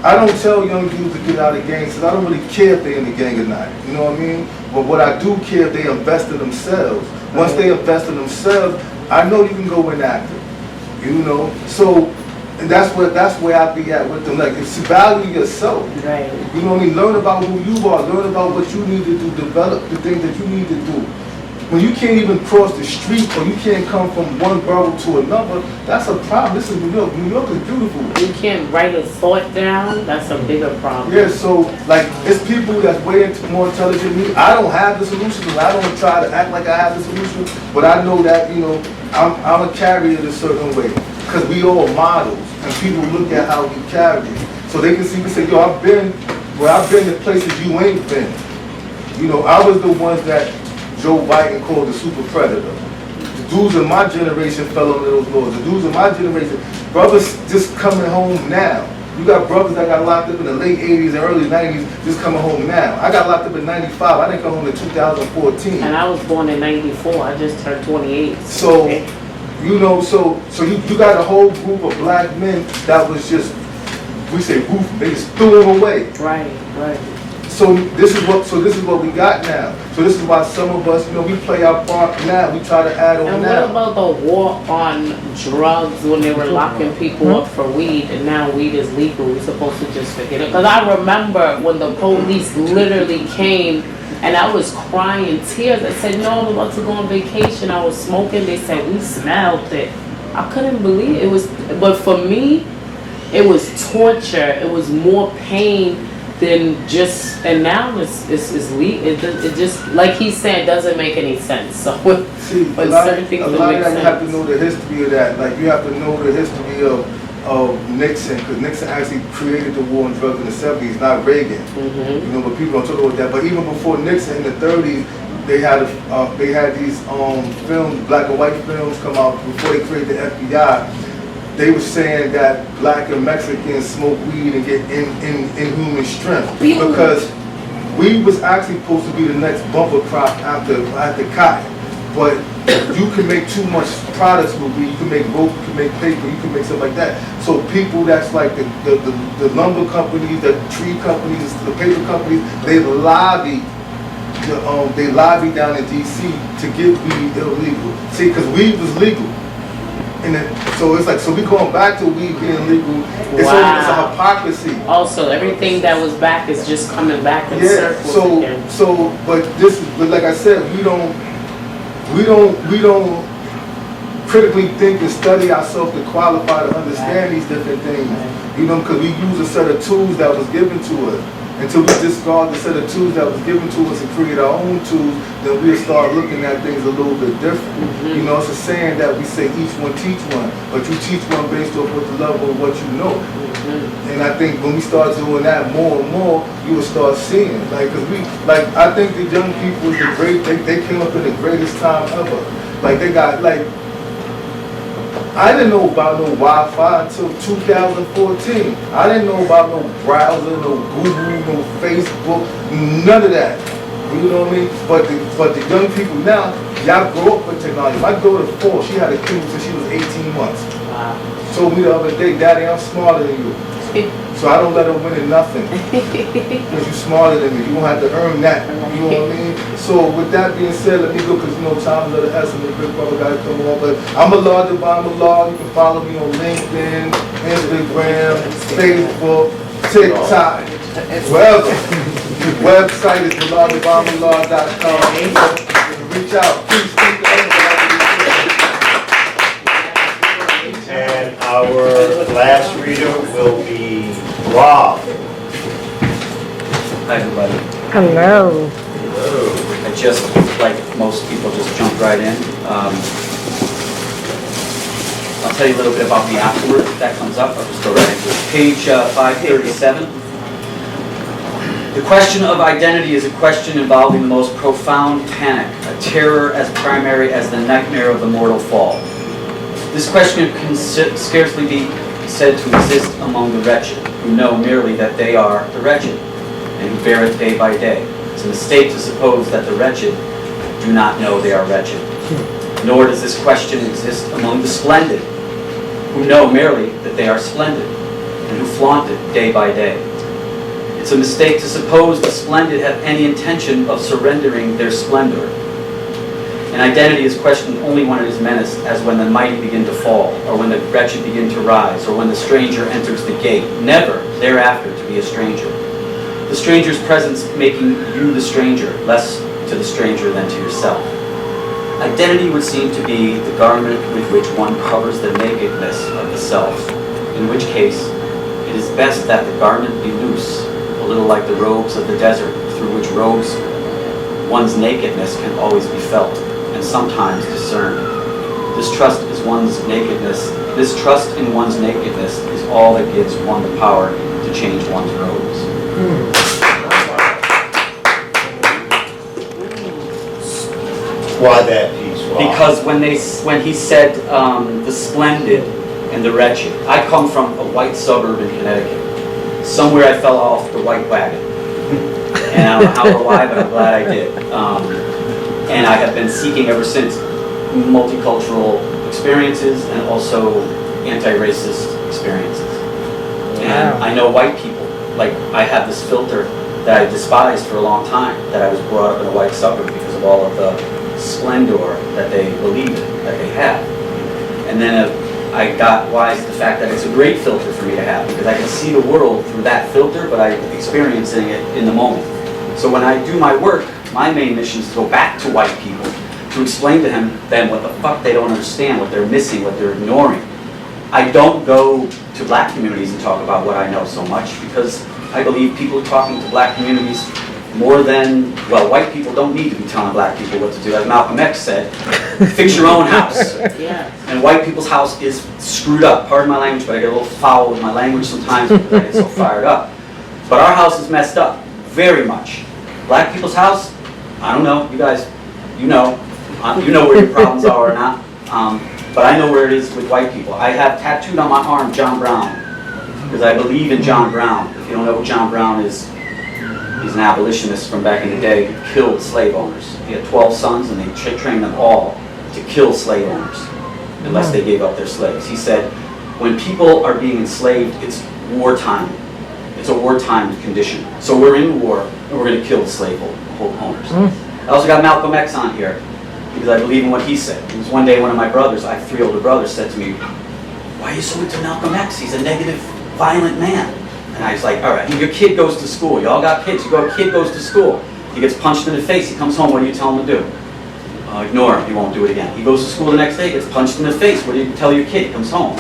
I don't tell young dudes to get out of gangs because I don't really care if they're in the gang or not, you know what I mean? But what I do care if they invest in themselves. Once they invest in themselves, I know you can go inactive, you know? So, and that's where I be at with them. Like, it's value yourself. Right. You know what I mean? Learn about who you are. Learn about what you need to do. Develop the things that you need to do. When you can't even cross the street or you can't come from one borough to another, that's a problem. This is New York. New York is beautiful. You can't write a thought down. That's a bigger problem. Yeah, so, like, it's people that's way more intelligent than me. I don't have the solution. I don't try to act like I have the solution. But I know that, you know, I'm a carrier in a certain way. Because we all models. And people look at how we carry. So they can see me say, yo, I've been to places you ain't been. You know, I was the ones that Joe Biden called the super predator. The dudes in my generation fell under those laws. The dudes in my generation, brothers just coming home now. You got brothers that got locked up in the late 80s and early 90s just coming home now. I got locked up in 95. I didn't come home in 2014. And I was born in 94. I just turned 28. So, you know, so you got a whole group of black men that was just, we say roof, they just threw them away. Right. So this is what we got now. So this is why some of us, you know, we play our part now. We try to add on And now. what about the war on drugs when they were locking people up for weed and now weed is legal? We're supposed to just forget it. Because I remember when the police literally came and I was crying tears. I said, no, I'm about to go on vacation. I was smoking. They said, we smelled it. I couldn't believe it was, but for me, it was torture. It was more pain than just, and now it's legal. It just, like he said, doesn't make any sense. So See, but a lot certain things of don't make that you have to sense. know the history of that. Like you have to know the history of Nixon, because Nixon actually created the war on drugs in the 70s, not Reagan. You know, but people don't talk about that. But even before Nixon in the 30s, they had these films, black and white films come out before they created the FBI. They were saying that black and Mexicans smoke weed and get inhuman strength because we was actually supposed to be the next bumper crop after Kite. But you can make too much products with weed. You can make rope, you can make paper, you can make stuff like that. So people that's like the lumber companies, the tree companies, the paper companies, they lobby down in DC to get weed illegal. See, because weed was legal. And so it's like, so we going back to weed being legal. It's a hypocrisy. Also, everything that was back is just coming back in circles again. But like I said, we don't critically think and study ourselves to qualify to understand these different things. You know, because we use a set of tools that was given to us. Until we discard the set of tools that was given to us and create our own tools, then we'll start looking at things a little bit different. You know, it's a saying that we say each one teach one, but you teach one based off what the level of what you know. And I think when we start doing that more and more, you will start seeing. Like, I think the young people, they came up in the greatest time ever. Like, they got, like, I didn't know about no Wi-Fi until 2014. I didn't know about no browser, no Google, no Facebook, none of that. You know what I mean? But the young people now, y'all grow up with technology. My daughter 4, she had a Kindle since she was 18 months. Wow. Told me the other day, Daddy, I'm smarter than you. So I don't let her win in nothing. Because you're smarter than me. You won't have to earn that. You know what I mean? So with that being said, let me go because you know time is of the essence. The big brother got to come on. But I'm aloud. You can follow me on LinkedIn, Instagram, Facebook, TikTok. Welcome. The website is aloud.com. Reach out. Please speak to us. And our last reader will be Rob. Hi everybody. Hello. I just like most people just jump right in. I'll tell you a little bit about me afterward. If that comes up, I'll just go right into it. Page 537. The question of identity is a question involving the most profound panic, a terror as primary as the nightmare of the mortal fall. This question can scarcely be said to exist among the wretched, who know merely that they are the wretched, and who bear it day by day. It's a mistake to suppose that the wretched do not know they are wretched. Nor does this question exist among the splendid, who know merely that they are splendid, and who flaunt it day by day. It's a mistake to suppose the splendid have any intention of surrendering their splendor. And identity is questioned only when it is menaced, as when the mighty begin to fall, or when the wretched begin to rise, or when the stranger enters the gate, never thereafter to be a stranger. The stranger's presence making you the stranger, less to the stranger than to yourself. Identity would seem to be the garment with which one covers the nakedness of the self, in which case it is best that the garment be loose, a little like the robes of the desert, through which robes one's nakedness can always be felt, and sometimes discerned. This trust in one's nakedness is all that gives one the power to change one's robes. Why that piece? Why? Because when he said the splendid and the wretched, I come from a white suburb in Connecticut. Somewhere I fell off the white wagon. And I don't know how or why, but I'm glad I did. And I have been seeking ever since multicultural experiences and also anti-racist experiences. And I know white people, like I have this filter that I despised for a long time, that I was brought up in a white suburb because of all of the splendor that they believe in, that they have. And then I got wise to the fact that it's a great filter for me to have, because I can see the world through that filter, but I'm experiencing it in the moment. So when I do my work, my main mission is to go back to white people, to explain to them what the fuck they don't understand, what they're missing, what they're ignoring. I don't go to black communities and talk about what I know so much, because I believe people talking to black communities more than, well, white people don't need to be telling black people what to do. As Malcolm X said, fix your own house. Yeah. And white people's house is screwed up. Pardon my language, but I get a little foul with my language sometimes because I get so fired up. But our house is messed up, very much. Black people's house, I don't know, you guys, you know where your problems are or not. But I know where it is with white people. I have tattooed on my arm John Brown, because I believe in John Brown. If you don't know who John Brown is, he's an abolitionist from back in the day who killed slave owners. He had 12 sons and they trained them all to kill slave owners unless they gave up their slaves. He said, when people are being enslaved, it's wartime. It's a wartime condition. So we're in war and we're going to kill the slave owners. I also got Malcolm X on here because I believe in what he said. It was one day one of my brothers, I have 3 older brothers, said to me, why are you so into Malcolm X? He's a negative, violent man. And I was like, all right, your kid goes to school. You all got kids. Kid goes to school. He gets punched in the face. He comes home. What do you tell him to do? Ignore him. He won't do it again. He goes to school the next day, gets punched in the face. What do you tell your kid? He comes home.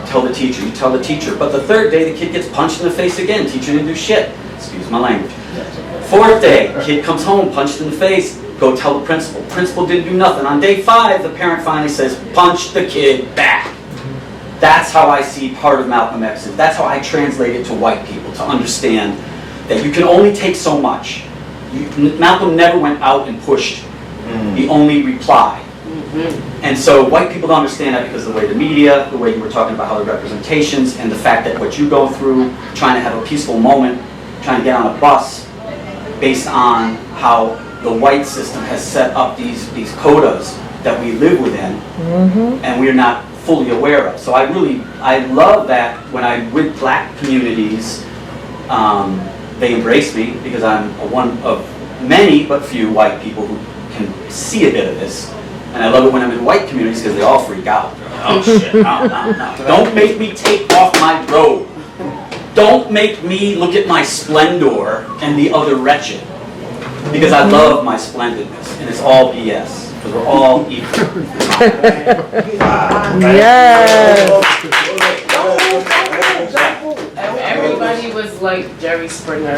Tell the teacher. You tell the teacher. But the 3rd day, the kid gets punched in the face again. Teacher didn't do shit. Excuse my language. 4th day, kid comes home, punched in the face. Go tell the principal. Principal didn't do nothing. On day 5, the parent finally says, punch the kid back. That's how I see part of Malcolm X. That's how I translate it to white people, to understand that you can only take so much. Malcolm never went out and pushed. He only replied. And so white people don't understand that because of the way the media, the way you were talking about how the representations, and the fact that what you go through, trying to have a peaceful moment, trying to get on a bus, based on how the white system has set up these codas that we live within, and we're not fully aware of. So I love that when I'm with black communities, they embrace me because I'm one of many but few white people who can see a bit of this. And I love it when I'm in white communities because they all freak out. They're like, oh shit, no. Don't make me take off my robe. Don't make me look at my splendor and the other wretched. Because I love my splendidness, and it's all BS. Because we're all equal. Everybody was like Jerry Jerry Springer.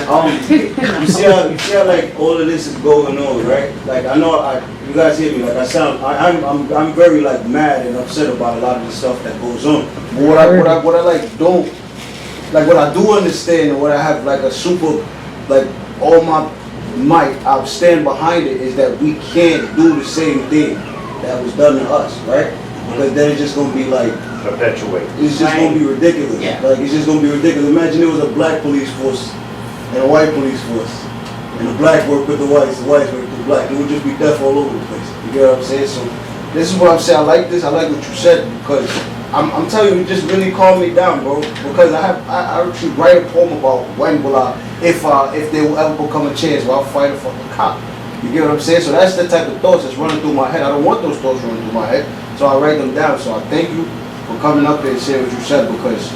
You see how like all of this is going on, right? Like I know you guys hear me. Like I'm very like mad and upset about a lot of the stuff that goes on. But what I like don't like what I do understand and what I have like a super like all my might I'll stand behind it is that we can't do the same thing that was done to us, right? Because then it's just gonna be like Perpetuate. it's just gonna be ridiculous. Yeah. Like it's just gonna be ridiculous. Imagine there was a black police force and a white police force. And the black work with the whites work with the black. It would just be death all over the place. You get what I'm saying? So this is what I'm saying. I like this. I like what you said because I'm telling you, it just really calmed me down, bro. Because I actually write a poem about when will if there will ever become a chance where I'll fight a fucking cop. You get what I'm saying? So that's the type of thoughts that's running through my head. I don't want those thoughts running through my head. So I write them down. So I thank you for coming up here and saying what you said because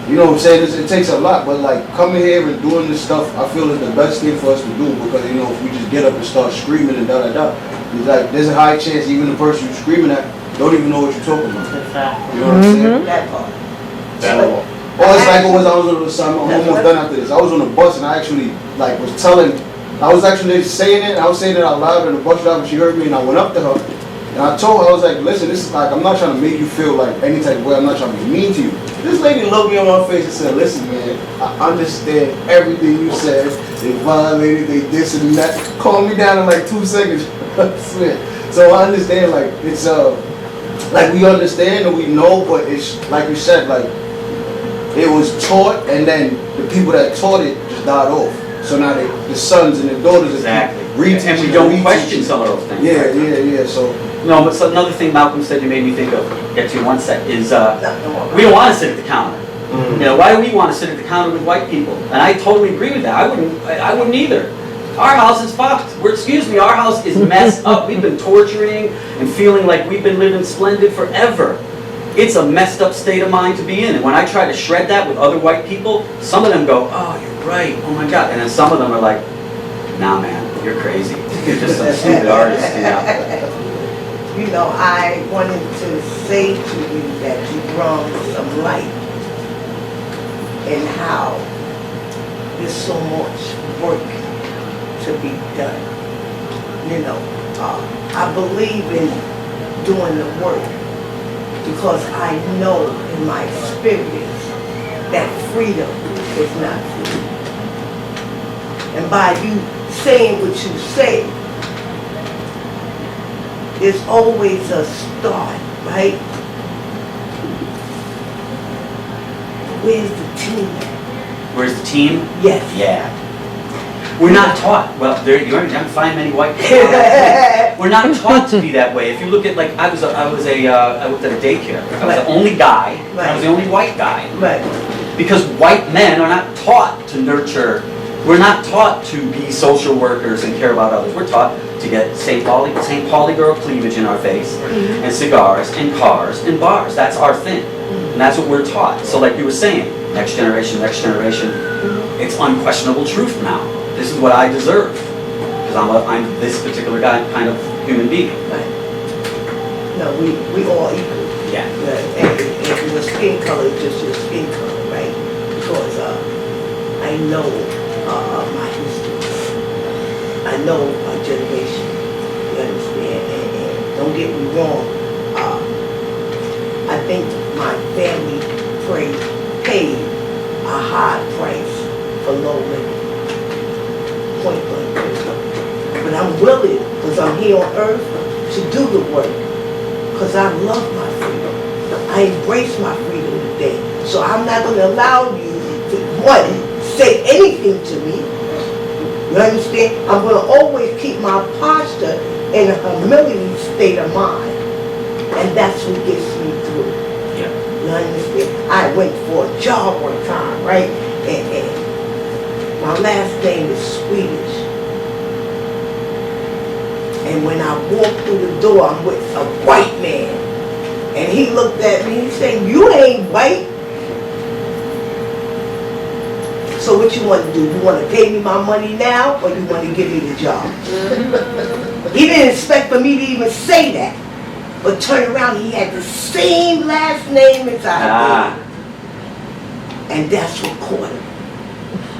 you know what I'm saying? It takes a lot, but like coming here and doing this stuff, I feel is the best thing for us to do because you know if we just get up and start screaming and da da da, it's like there's a high chance even the person you're screaming at don't even know what you're talking about. You know what I'm saying? That part. Or it's like I was on the side, I'm almost done after this. I was on the bus and I actually like I was actually saying it, and I was saying it out loud and the bus driver, she heard me and I went up to her and I told her, I was like, listen, this is like, I'm not trying to make you feel like any type of way, I'm not trying to be mean to you. This lady looked me on my face and said, listen man, I understand everything you said, they violated, they this and that, calm me down in like 2 seconds, I swear. So I understand like, it's like we understand and we know, but it's like you said, like, it was taught and then the people that taught it just died off. So now the sons and the daughters Exactly. reteaching And we don't question some of those things. Yeah, so. No, but so another thing Malcolm said you made me think of, get to in 1 sec, is we don't want to sit at the counter. You know, why do we want to sit at the counter with white people? And I totally agree with that. I wouldn't either. Our house is fucked. Our house is messed up. We've been torturing and feeling like we've been living splendid forever. It's a messed up state of mind to be in. And when I try to shred that with other white people, some of them go, oh, you're right, oh my God. And then some of them are like, nah man, you're crazy. You're just some stupid artist, you know. You know, I wanted to say to you that you brought some light in how there's so much work to be done. You know, I believe in doing the work because I know in my experience that freedom is not free. And by you saying what you say, there's always a start, right? Where's the team? Where's the team? Yes. Yeah. We're not taught, well, you're going to find many white people. We're not taught to be that way. If you look at, like, I worked at a daycare. I was the only guy, I was the only white guy. Right. Because white men are not taught to nurture, we're not taught to be social workers and care about others. We're taught to get St. Pauli girl cleavage in our face, and cigars, and cars, and bars. That's our thing. And that's what we're taught. So like you were saying, next generation, it's unquestionable truth now. This is what I deserve. Because I'm this particular kind of human being. Right. No, we all equal. Yeah. And your skin color is just your skin color, right? Because I know my history. I know our generation. You understand? And don't get me wrong. I think my family paid a high price for low living. Point blank. But I'm willing, because I'm here on earth, to do the work. Because I love my freedom. I embrace my freedom today. So I'm not going to allow you to, say anything to me. You understand? I'm going to always keep my posture in a humility state of mind. And that's what gets me through. Yeah. You understand? I went for a job one time, right? And my last name is Swedish. And when I walked through the door, I'm with a white man. And he looked at me, he said, you ain't white. So what you want to do? You want to pay me my money now, or you want to give me the job? He didn't expect for me to even say that. But turn around, he had the same last name as I did. And that's what caught him.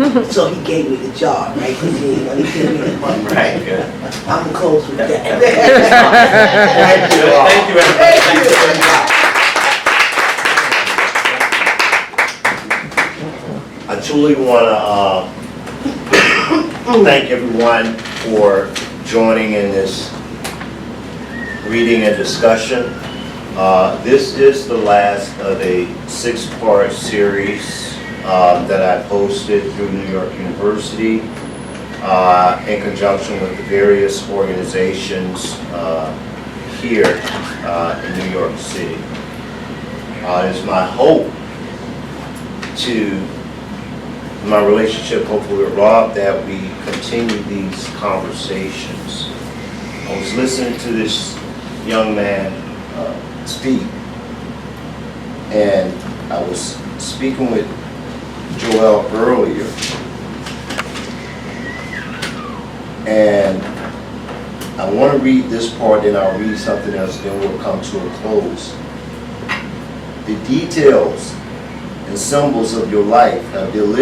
So he gave me the job, right? Because he ain't gonna give me the money. Right, good. I'm close with that. Thank you all. Thank you, everybody. Thank you very much. I truly want to thank everyone for joining in this reading and discussion. This is the last of a 6-part series that I posted through New York University in conjunction with the various organizations here in New York City. It is my hope my relationship hopefully with Rob, that we continue these conversations. I was listening to this young man speak, and I was speaking with Joel earlier, and I want to read this part, then I'll read something else, then we'll come to a close. The details and symbols of your life have been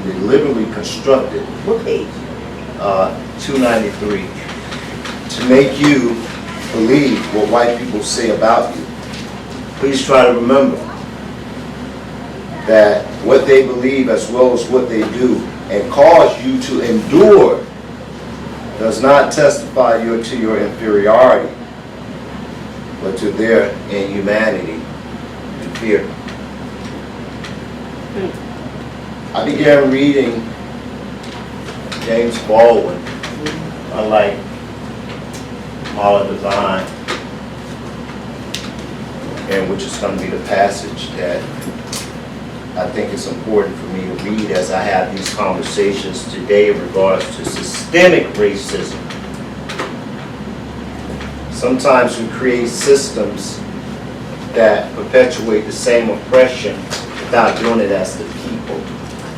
deliberately constructed. What page? 293, to make you believe what white people say about you. Please try to remember that what they believe as well as what they do and cause you to endure does not testify to your inferiority, but to their inhumanity and fear. I began reading James Baldwin. I like All Divine, and which is going to be the passage that I think is important for me to read as I have these conversations today in regards to systemic racism. Sometimes we create systems that perpetuate the same oppression without doing it as the people.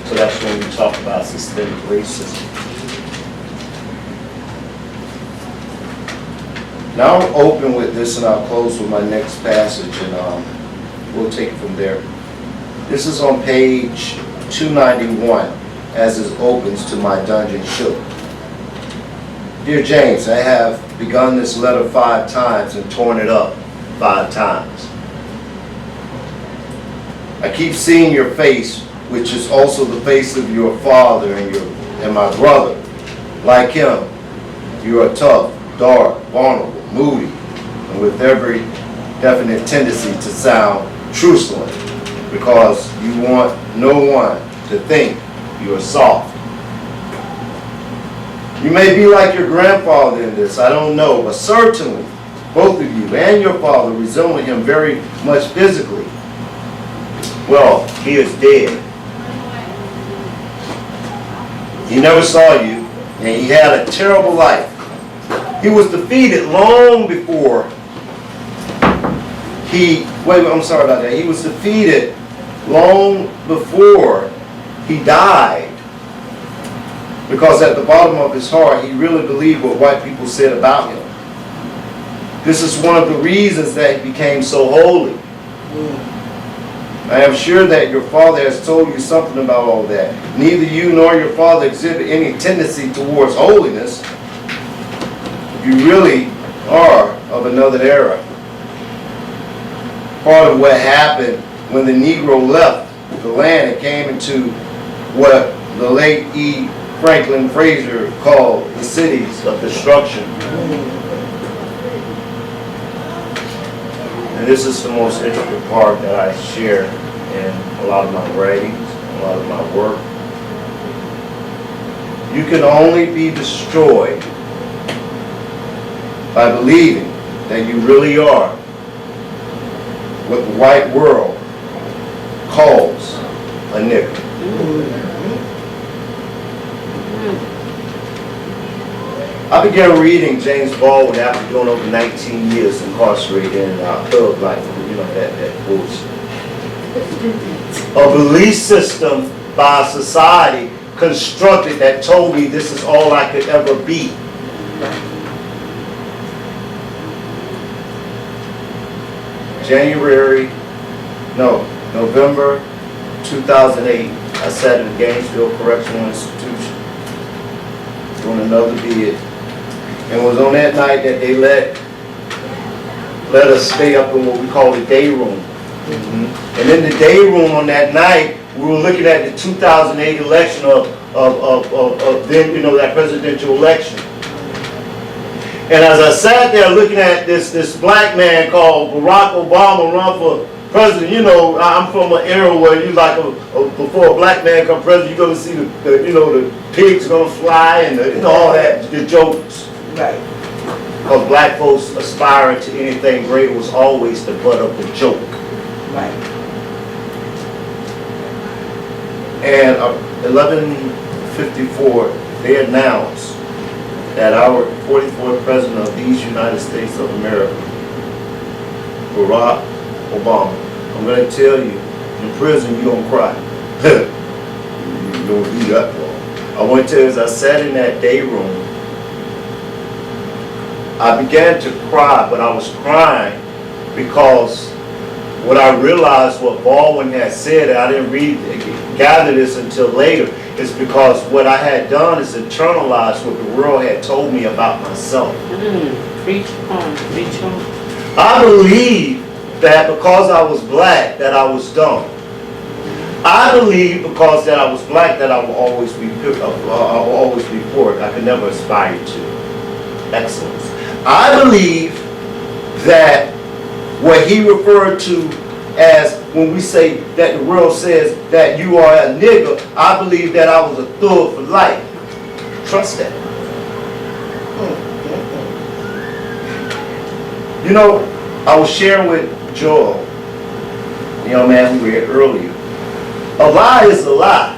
So that's when we talk about systemic racism. Now I'll open with this and I'll close with my next passage, and we'll take it from there. This is on page 291 as it opens to my dungeon shook. Dear James, I have begun this letter 5 times and torn it up 5 times. I keep seeing your face, which is also the face of your father and my brother. Like him, you are tough, dark, vulnerable, moody, and with every definite tendency to sound truculent, because you want no one to think you are soft. You may be like your grandfather in this, I don't know, but certainly both of you and your father resemble him very much physically. Well, he is dead. He never saw you, and he had a terrible life. He was defeated long before he was defeated long before he died, because at the bottom of his heart, he really believed what white people said about him. This is one of the reasons that he became so holy. I am sure that your father has told you something about all that. Neither you nor your father exhibit any tendency towards holiness. You really are of another era. Part of what happened when the Negro left the land and came into what the late E. Franklin Frazier called the cities of destruction. And this is the most intricate part that I share in a lot of my writings, a lot of my work. You can only be destroyed by believing that you really are what the white world calls a nigger. I began reading James Baldwin after doing over 19 years incarcerated in thug life, that bullshit. A belief system by a society constructed that told me this is all I could ever be. November 2008, I I sat in the Gainesville Correctional Institution on another bid. And it was on that night that they let us stay up in what we call the day room. And in the day room on that night, we were looking at the 2008 election of then, that presidential election. And as I sat there looking at this black man called Barack Obama run for president, I'm from an era where before a black man come president, you're gonna see the pigs gonna fly and all that, the jokes. Right. Because black folks aspiring to anything great was always the butt of the joke. Right. And 11:54, they announced that our 44th president of these United States of America, Barack Obama, I'm going to tell you, in prison you don't cry. You don't do that long. I want to tell you, as I sat in that day room, I began to cry, but I was crying because what I realized, what Baldwin had said, I didn't gather this until later, is because what I had done is internalized what the world had told me about myself. Preach on, preach on. I believe that because I was black, that I was dumb. I believe because that I was black, that I will always be poor. I could never aspire to excellence. I believe that what he referred to as when we say that the world says that you are a nigger, I believe that I was a thug for life. Trust that. I was sharing with Joel, the young man we read earlier. A lie is a lie.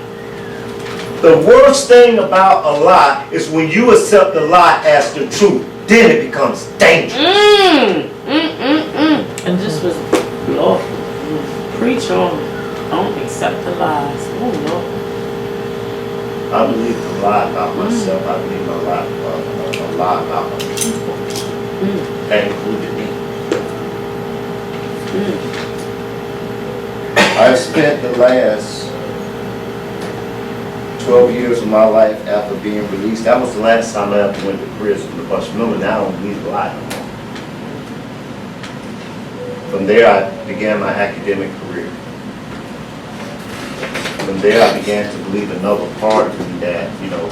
The worst thing about a lie is when you accept the lie as the truth. Then it becomes dangerous. And this was, Lord, preach on. Don't accept the lies. Oh, Lord. I believe a lie about myself. I believe a lie about my people. That included me. I've spent the last 12 years of my life after being released. That was the last time I ever went to prison. Because remember, now I don't believe a lie no more. From there, I began my academic career. From there, I began to believe another part of me that,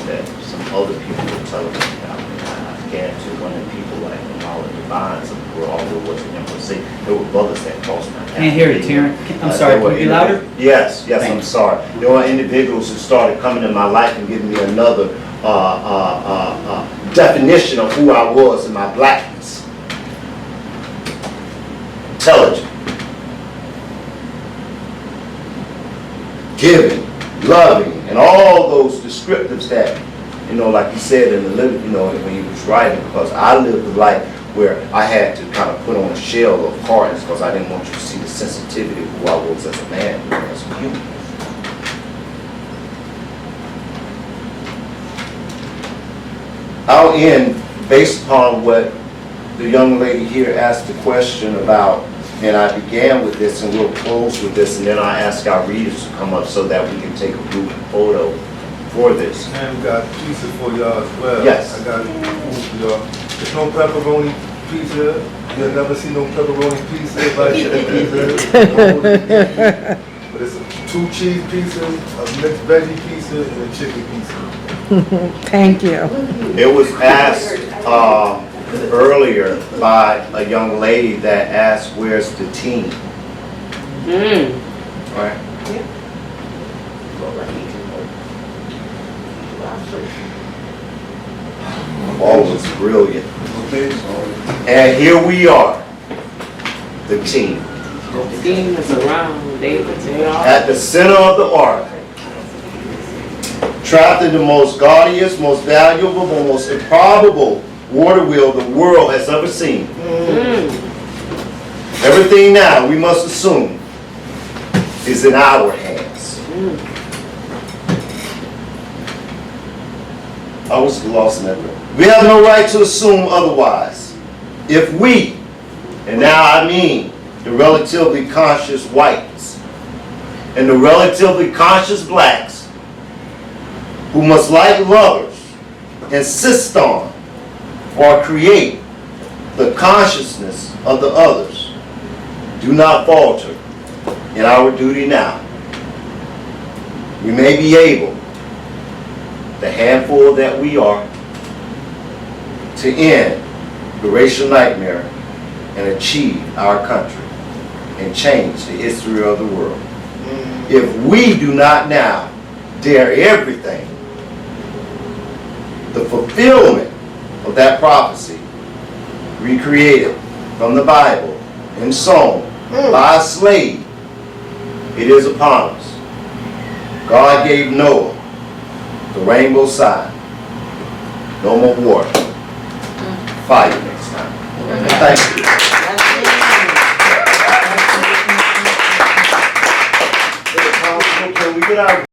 that some other people were telling me about. I began to one of the people like all the divines of the world, although it wasn't them per se. There were brothers that crossed my path. Can't hear you, Terrence. I'm sorry, can you be louder? Yes, Thank I'm you. sorry. There were individuals who started coming in my life and giving me another definition of who I was in my blackness. Intelligent, giving, loving, and all those descriptives that, like you said in the living, when he was writing, because I lived a life where I had to kind of put on a shell of hardness because I didn't want you to see the sensitivity of who I was as a man, as a human. I'll end based upon what the young lady here asked the question about, and I began with this and we'll close with this, and then I ask our readers to come up so that we can take a group photo for this. And we got pizza for y'all as well. Yes. I got food for y'all. There's no pepperoni pizza. You'll never see no pepperoni pizza. Pizza. But it's 2 cheese pizzas, a mixed veggie pizza, and a chicken pizza. Thank you. It was asked earlier by a young lady that asked, where's the team? Right? All was brilliant. And here we are, the team. The team is around. They are. At the center of the ark. Trapped in the most gaudiest, most valuable, most improbable water wheel the world has ever seen. Everything now, we must assume, is in our hands. I was lost in that room. We have no right to assume otherwise. If we, and now I mean the relatively conscious whites, and the relatively conscious blacks who must, like lovers, insist on or create the consciousness of the others, do not falter in our duty now. We may be able, the handful that we are, to end the racial nightmare and achieve our country and change the history of the world. If we do not now dare everything, the fulfillment of that prophecy recreated from the Bible and sown by a slave, it is upon us. God gave Noah the rainbow sign. No more water. Fire next time. Thank you. Can we get our